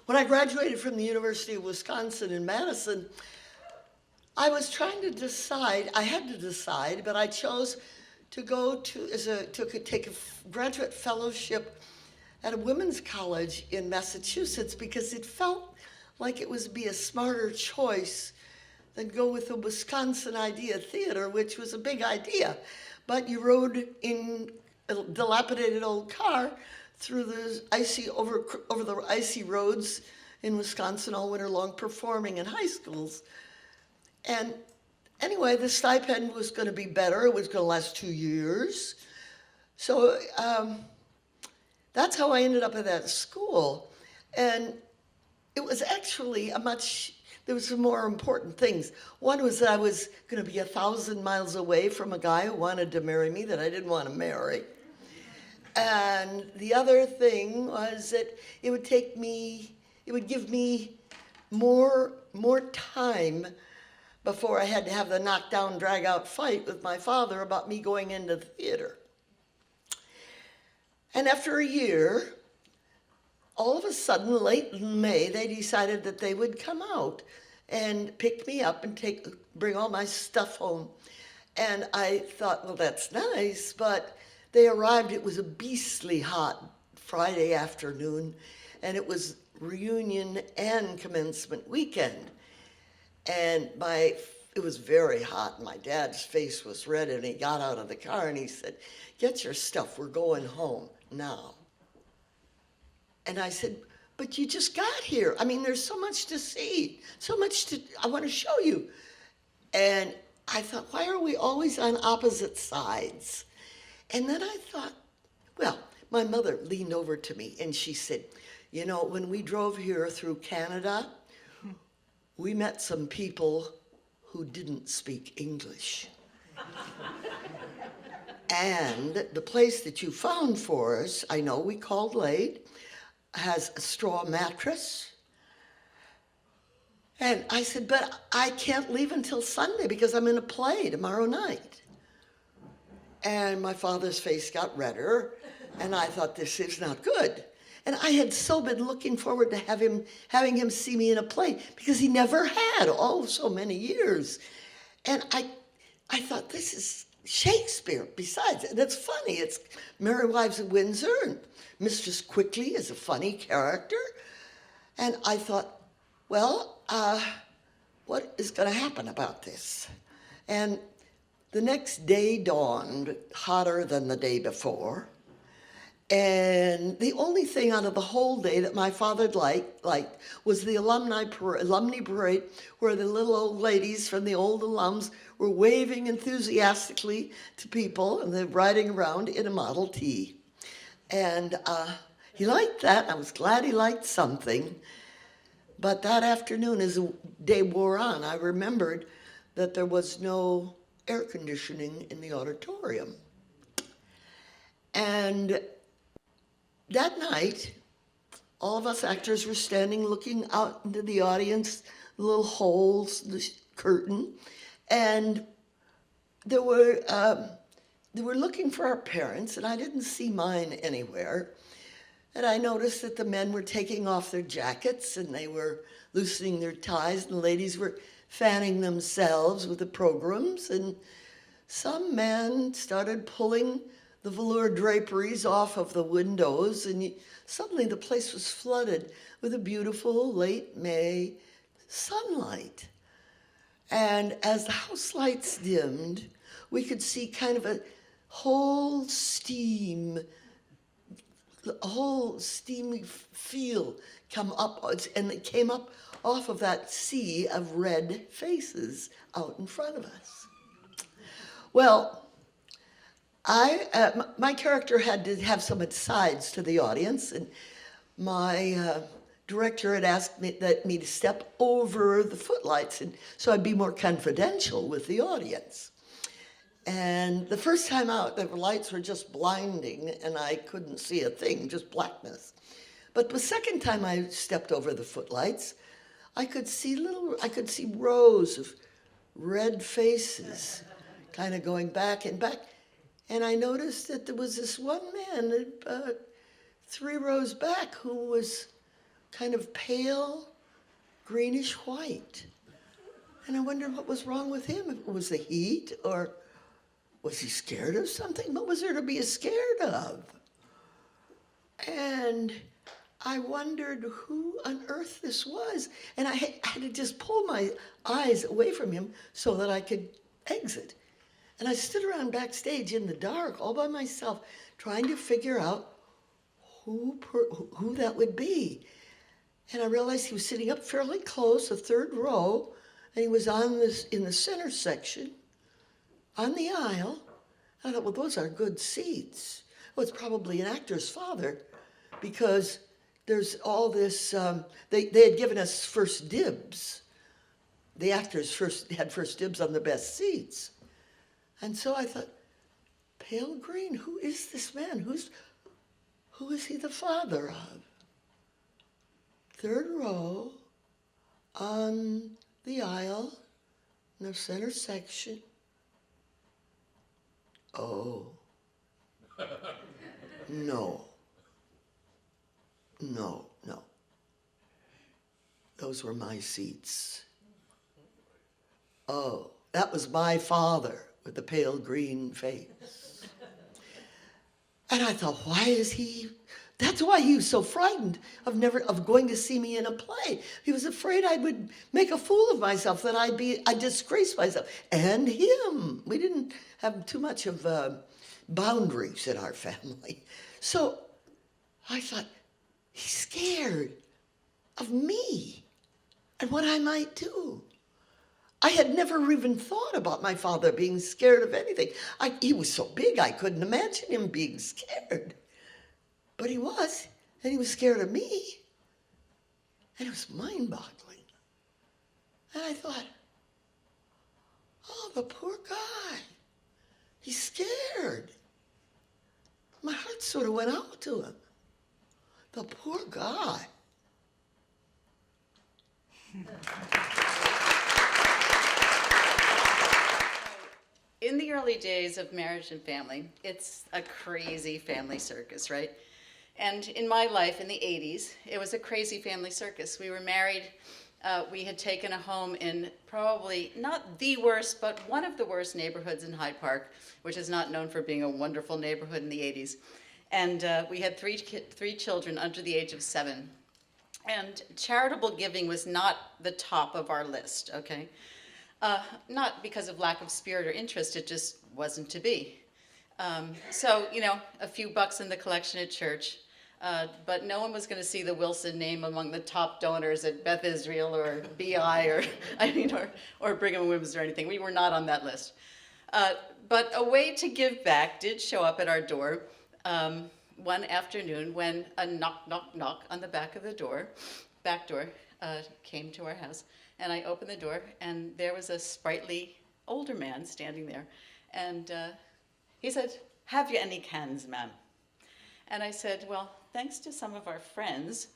When I graduated from the University of Wisconsin in Madison, I was trying to decide, I had to decide, but I chose to go to take a graduate fellowship at a women's college in Massachusetts because it felt like it would be a smarter choice than go with the Wisconsin Idea Theater, which was a big idea. But you rode in a dilapidated old car through the icy, over the icy roads in Wisconsin all winter long, performing in high schools. And anyway, the stipend was going to be better. It was going to last 2 years. So that's how I ended up at that school. And it was actually there was some more important things. One was that I was going to be 1,000 miles away from a guy who wanted to marry me that I didn't want to marry. And the other thing was that it would give me more time before I had to have the knockdown, drag-out fight with my father about me going into the theater. And after a year, all of a sudden, late in May, they decided that they would come out and pick me up and bring all my stuff home. And I thought, well, that's nice, but they arrived, it was a beastly hot Friday afternoon, and it was reunion and commencement weekend. And it was very hot. My dad's face was red, and he got out of the car and he said, get your stuff, we're going home now. And I said, but you just got here. I mean, there's so much to see, I want to show you. And I thought, why are we always on opposite sides? And then I thought, well, my mother leaned over to me and she said, you know, when we drove here through Canada, we met some people who didn't speak English. And the place that you found for us, I know we called late, has a straw mattress. And I said, but I can't leave until Sunday because I'm in a play tomorrow night. And my father's face got redder, and I thought, this is not good. And I had so been looking forward to having him see me in a play, because he never had, so many years. And I thought, this is Shakespeare besides. And it's funny, it's Merry Wives of Windsor, and Mistress Quickly is a funny character. And I thought, well, what is going to happen about this? And the next day dawned hotter than the day before. And the only thing out of the whole day that my father liked was the alumni parade, where the little old ladies from the old alums were waving enthusiastically to people, and they're riding around in a Model T. And he liked that. I was glad he liked something. But that afternoon, as the day wore on, I remembered that there was no air conditioning in the auditorium. And that night, all of us actors were standing looking out into the audience, the little holes, the curtain, and they were looking for our parents, and I didn't see mine anywhere. And I noticed that the men were taking off their jackets, and they were loosening their ties, and the ladies were fanning themselves with the programs, and some men started pulling the velour draperies off of the windows, and suddenly the place was flooded with a beautiful late May sunlight. And as the house lights dimmed, we could see kind of a whole steamy feel come up, and it came up off of that sea of red faces out in front of us. Well, my character had to have some sides to the audience, and my director had asked me to step over the footlights, and so I'd be more confidential with the audience. And the first time out, the lights were just blinding, and I couldn't see a thing, just blackness. But the second time I stepped over the footlights, I could see rows of red faces, kind of going back and back. And I noticed that there was this one man, 3 rows back, who was kind of pale, greenish white. And I wondered what was wrong with him. Was the heat, or was he scared of something? What was there to be scared of? And I wondered who on earth this was. And I had to just pull my eyes away from him so that I could exit. And I stood around backstage in the dark all by myself, trying to figure out who that would be. And I realized he was sitting up fairly close, the 3rd row, and he was in the center section, on the aisle. I thought, well, those are good seats. Well, it's probably an actor's father, because there's all this, they had given us first dibs. The actors had first dibs on the best seats. And so I thought, pale green, who is this man? Who is he the father of? 3rd row, on the aisle, in the center section. Oh. No. No. Those were my seats. Oh, that was my father with the pale green face. And I thought, that's why he was so frightened of going to see me in a play. He was afraid I would make a fool of myself, that I'd disgrace myself, and him. We didn't have too much of boundaries in our family. So I thought, he's scared of me and what I might do. I had never even thought about my father being scared of anything. He was so big, I couldn't imagine him being scared. But he was, and he was scared of me. And it was mind-boggling. And I thought, oh, the poor guy. He's scared. My heart sort of went out to him. The poor guy. in the early days of marriage and family, it's a crazy family circus, right? And in my life in the 80s, it was a crazy family circus. We were married. We had taken a home in probably not the worst, but one of the worst neighborhoods in Hyde Park, which is not known for being a wonderful neighborhood in the 80s. And we had three children under the age of 7. And charitable giving was not the top of our list, okay? Not because of lack of spirit or interest, it just wasn't to be. So, you know, a few bucks in the collection at church, but no one was going to see the Wilson name among the top donors at Beth Israel or BI or, or Brigham and Women's or anything. We were not on that list. But a way to give back did show up at our door one afternoon when a knock, knock, knock on the back door came to our house. And I opened the door, and there was a sprightly older man standing there. And he said, "Have you any cans, ma'am?" And I said, "Well, thanks to some of our friends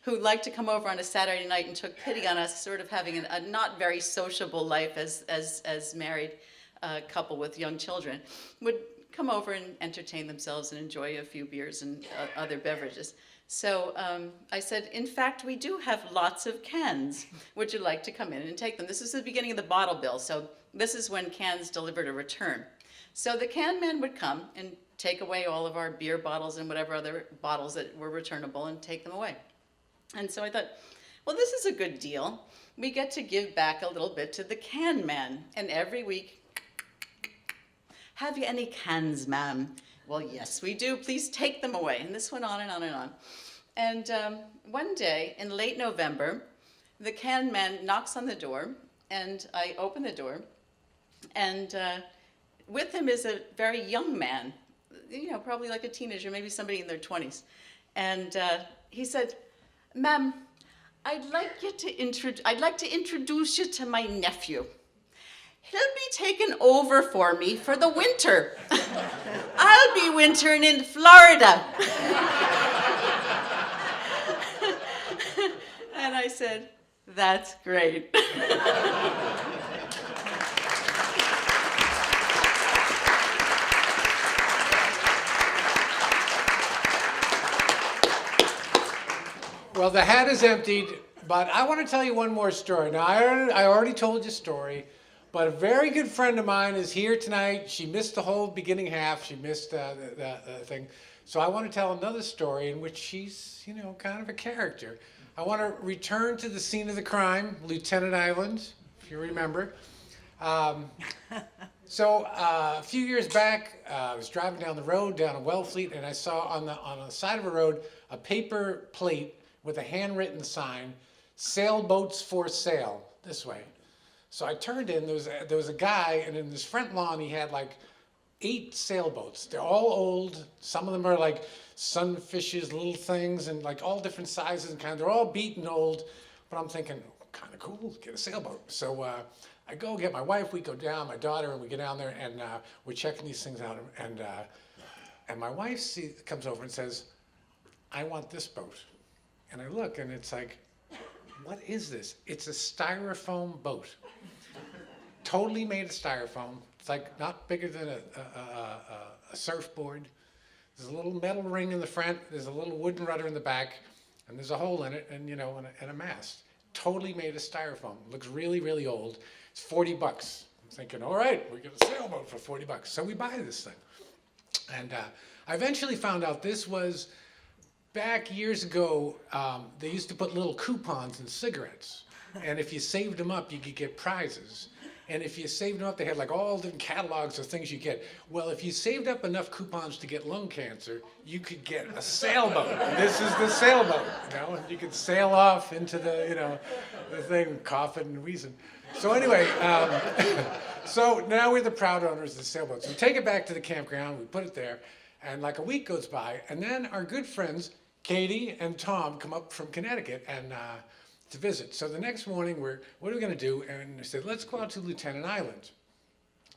who liked to come over on a Saturday night and took pity on us, sort of having a not very sociable life as married couple with young children, would come over and entertain themselves and enjoy a few beers and other beverages." So I said, "In fact, we do have lots of cans. Would you like to come in and take them?" This is the beginning of the bottle bill, so this is when cans delivered a return. So the can man would come and take away all of our beer bottles and whatever other bottles that were returnable and take them away. And so I thought, well, this is a good deal. We get to give back a little bit to the can man. And every week, "Have you any cans, ma'am?" "Well, yes, we do. Please take them away." And this went on and on and on. And one day in late November, the can man knocks on the door, and I open the door, and with him is a very young man, you know, probably like a teenager, maybe somebody in their 20s. And he said, "Ma'am, I'd like to introduce you to my nephew. He'll be taken over for me for the winter. I'll be wintering in Florida." And I said, "That's great." Well, the hat is emptied, but I want to tell you one more story. Now, I already told you a story, but a very good friend of mine is here tonight. She missed the whole beginning half. She missed the thing. So I want to tell another story in which she's, you know, kind of a character. I want to return to the scene of the crime, Lieutenant Island, if you remember. So a few years back, I was driving down the road down in Wellfleet, and I saw on the side of a road a paper plate with a handwritten sign, "Sailboats for sale," this way. So I turned in, there was a guy, and in his front lawn he had like 8 sailboats. They're all old. Some of them are like sunfishes, little things, and like all different sizes and kind. They're all beat and old, but I'm thinking, kind of cool, get a sailboat. So I go get my wife, we go down, my daughter, and we get down there, and we're checking these things out, and my wife comes over and says, "I want this boat." And I look, and it's like, what is this? It's a styrofoam boat. Totally made of styrofoam. It's like not bigger than a surfboard. There's a little metal ring in the front. There's a little wooden rudder in the back, and there's a hole in it, and and a mast. Totally made of styrofoam. Looks really, really old. It's $40. I'm thinking, all right, we get a sailboat for $40. So we buy this thing. And I eventually found out this was back years ago. They used to put little coupons in cigarettes, and if you saved them up, you could get prizes. And if you saved them up, they had like all different catalogs of things you get. Well, if you saved up enough coupons to get lung cancer, you could get a sailboat. This is the sailboat, you know, and you could sail off into the, the thing, coughing and wheezing. So anyway, so now we're the proud owners of the sailboat. So we take it back to the campground, we put it there, and like a week goes by, and then our good friends, Katie and Tom, come up from Connecticut and to visit. So the next morning, what are we going to do? And they said, let's go out to Lieutenant Island.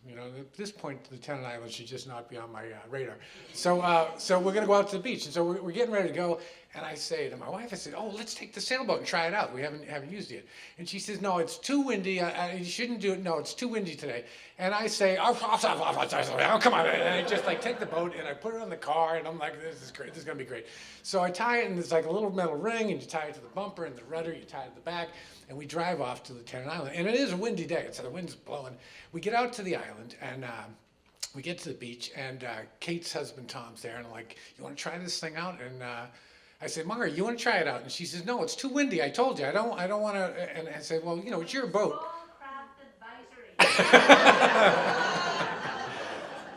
You know, at this point, Lieutenant Island should just not be on my radar. So we're going to go out to the beach. And so we're getting ready to go. And I say to my wife, I said, oh, let's take the sailboat and try it out. We haven't used it yet. And she says, no, it's too windy. You shouldn't do it. No, it's too windy today. And I say, oh, come on. And I just like take the boat and I put it on the car and I'm like, this is great, this is gonna be great. So I tie it and it's like a little metal ring and you tie it to the bumper and the rudder, you tie it to the back, and we drive off to Lieutenant Island. And it is a windy day, so the wind's blowing. We get out to the island and we get to the beach and Kate's husband Tom's there and I'm like, you wanna try this thing out? And I said, Margaret, you wanna try it out? And she says, no, it's too windy, I told you, I don't wanna, and I said, well, you know, it's your boat.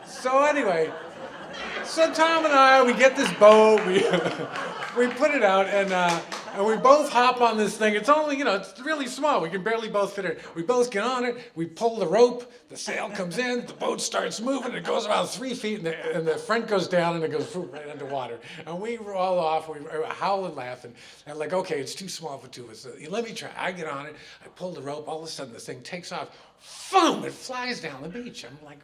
So anyway, so Tom and I, we get this boat, we put it out, and we both hop on this thing. It's only, you know, it's really small. We can barely both fit it. We both get on it. We pull the rope. The sail comes in. The boat starts moving. It goes about 3 feet, and the front goes down, and it goes right underwater. And we roll off. We howl and laugh, and like, okay, it's too small for two of us. So let me try. I get on it. I pull the rope. All of a sudden, the thing takes off. Boom! It flies down the beach. I'm like,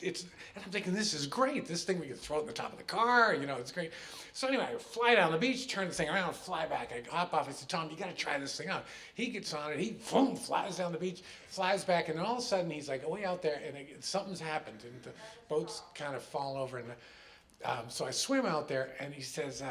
and I'm thinking, this is great. This thing, we can throw it in the top of the car, you know, it's great. So anyway, I fly down the beach, turn the thing around, fly back. I hop off. I said, Tom, you got to try this thing out. He gets on it. He boom, flies down the beach, flies back, and then all of a sudden he's like way out there, and something's happened, and the boat's kind of fallen over. And so I swim out there, and he says,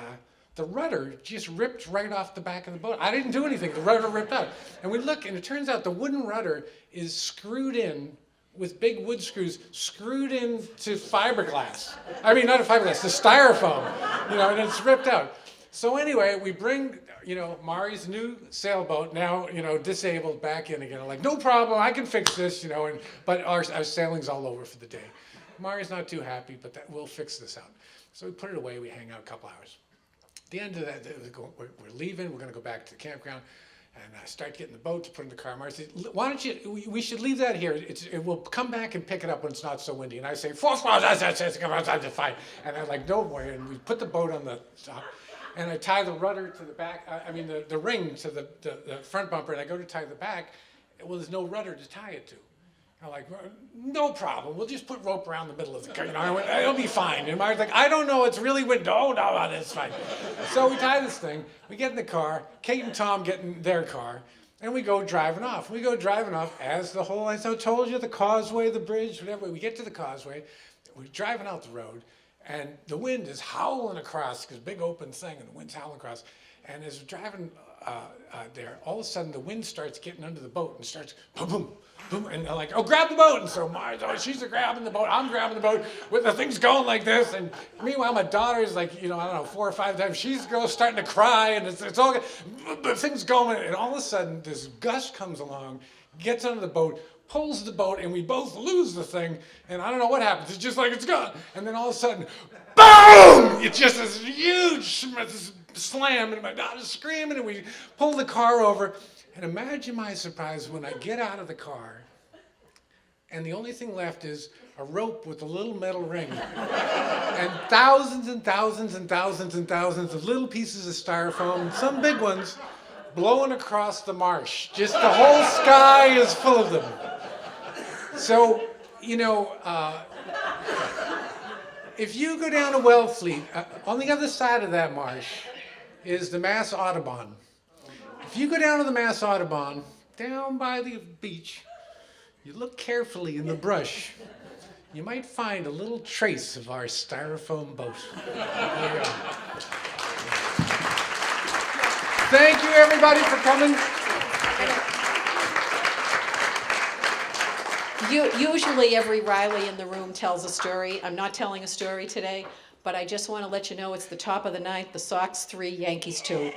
the rudder just ripped right off the back of the boat. I didn't do anything. The rudder ripped out. And we look, and it turns out the wooden rudder is screwed in with big wood screws screwed into fiberglass. I mean, not a fiberglass, the styrofoam, you know, and it's ripped out. So anyway, we bring, you know, Mari's new sailboat, now, you know, disabled, back in again. I'm like, no problem, I can fix this, you know, but our sailing's all over for the day. Mari's not too happy, but we'll fix this out. So we put it away, we hang out a couple hours. At the end of that, we're leaving, we're gonna go back to the campground. And I start getting the boat to put in the car. Mara said, why don't you, we should leave that here. It will come back and pick it up when it's not so windy. And I say, fine. And I'm like, no boy. And we put the boat on the top. And I tie the rudder to the back, the ring to the front bumper. And I go to tie the back. Well, there's no rudder to tie it to. I'm like, no problem. We'll just put rope around the middle of the car. You know, I went, it'll be fine. And Margaret's like, I don't know. It's really windy. Oh, no, that's fine. So we tie this thing. We get in the car. Kate and Tom get in their car. And we go driving off. We go driving off as the whole, I told you, the causeway, the bridge, whatever. We get to the causeway. We're driving out the road. And the wind is howling across, because big open thing, and the wind's howling across. And as we're driving there, all of a sudden the wind starts getting under the boat and starts boom, boom, boom, and they're like, oh, grab the boat. And so she's grabbing the boat, I'm grabbing the boat, with the thing's going like this. And meanwhile, my daughter's like, you know, I don't know, 4 or 5 times, she's starting to cry, and it's all, the thing's going, and all of a sudden this gust comes along, gets under the boat, pulls the boat, and we both lose the thing, and I don't know what happens. It's just like it's gone. And then all of a sudden, boom! It's just this huge slam, and my daughter's screaming, and we pull the car over. And imagine my surprise when I get out of the car, and the only thing left is a rope with a little metal ring, and thousands and thousands and thousands and thousands of little pieces of styrofoam, and some big ones, blowing across the marsh. Just the whole sky is full of them. So, you know, if you go down to Wellfleet, on the other side of that marsh is the Mass Audubon. If you go down to the Mass Audubon, down by the beach, you look carefully in the brush, you might find a little trace of our styrofoam boat. There you go. Thank you, everybody, for coming. Usually every Reilly in the room tells a story. I'm not telling a story today, but I just want to let you know it's the top of the ninth, the Sox 3, Yankees 2.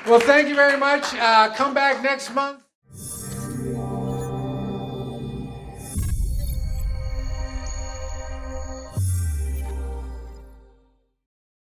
Well, thank you very much. Come back next month.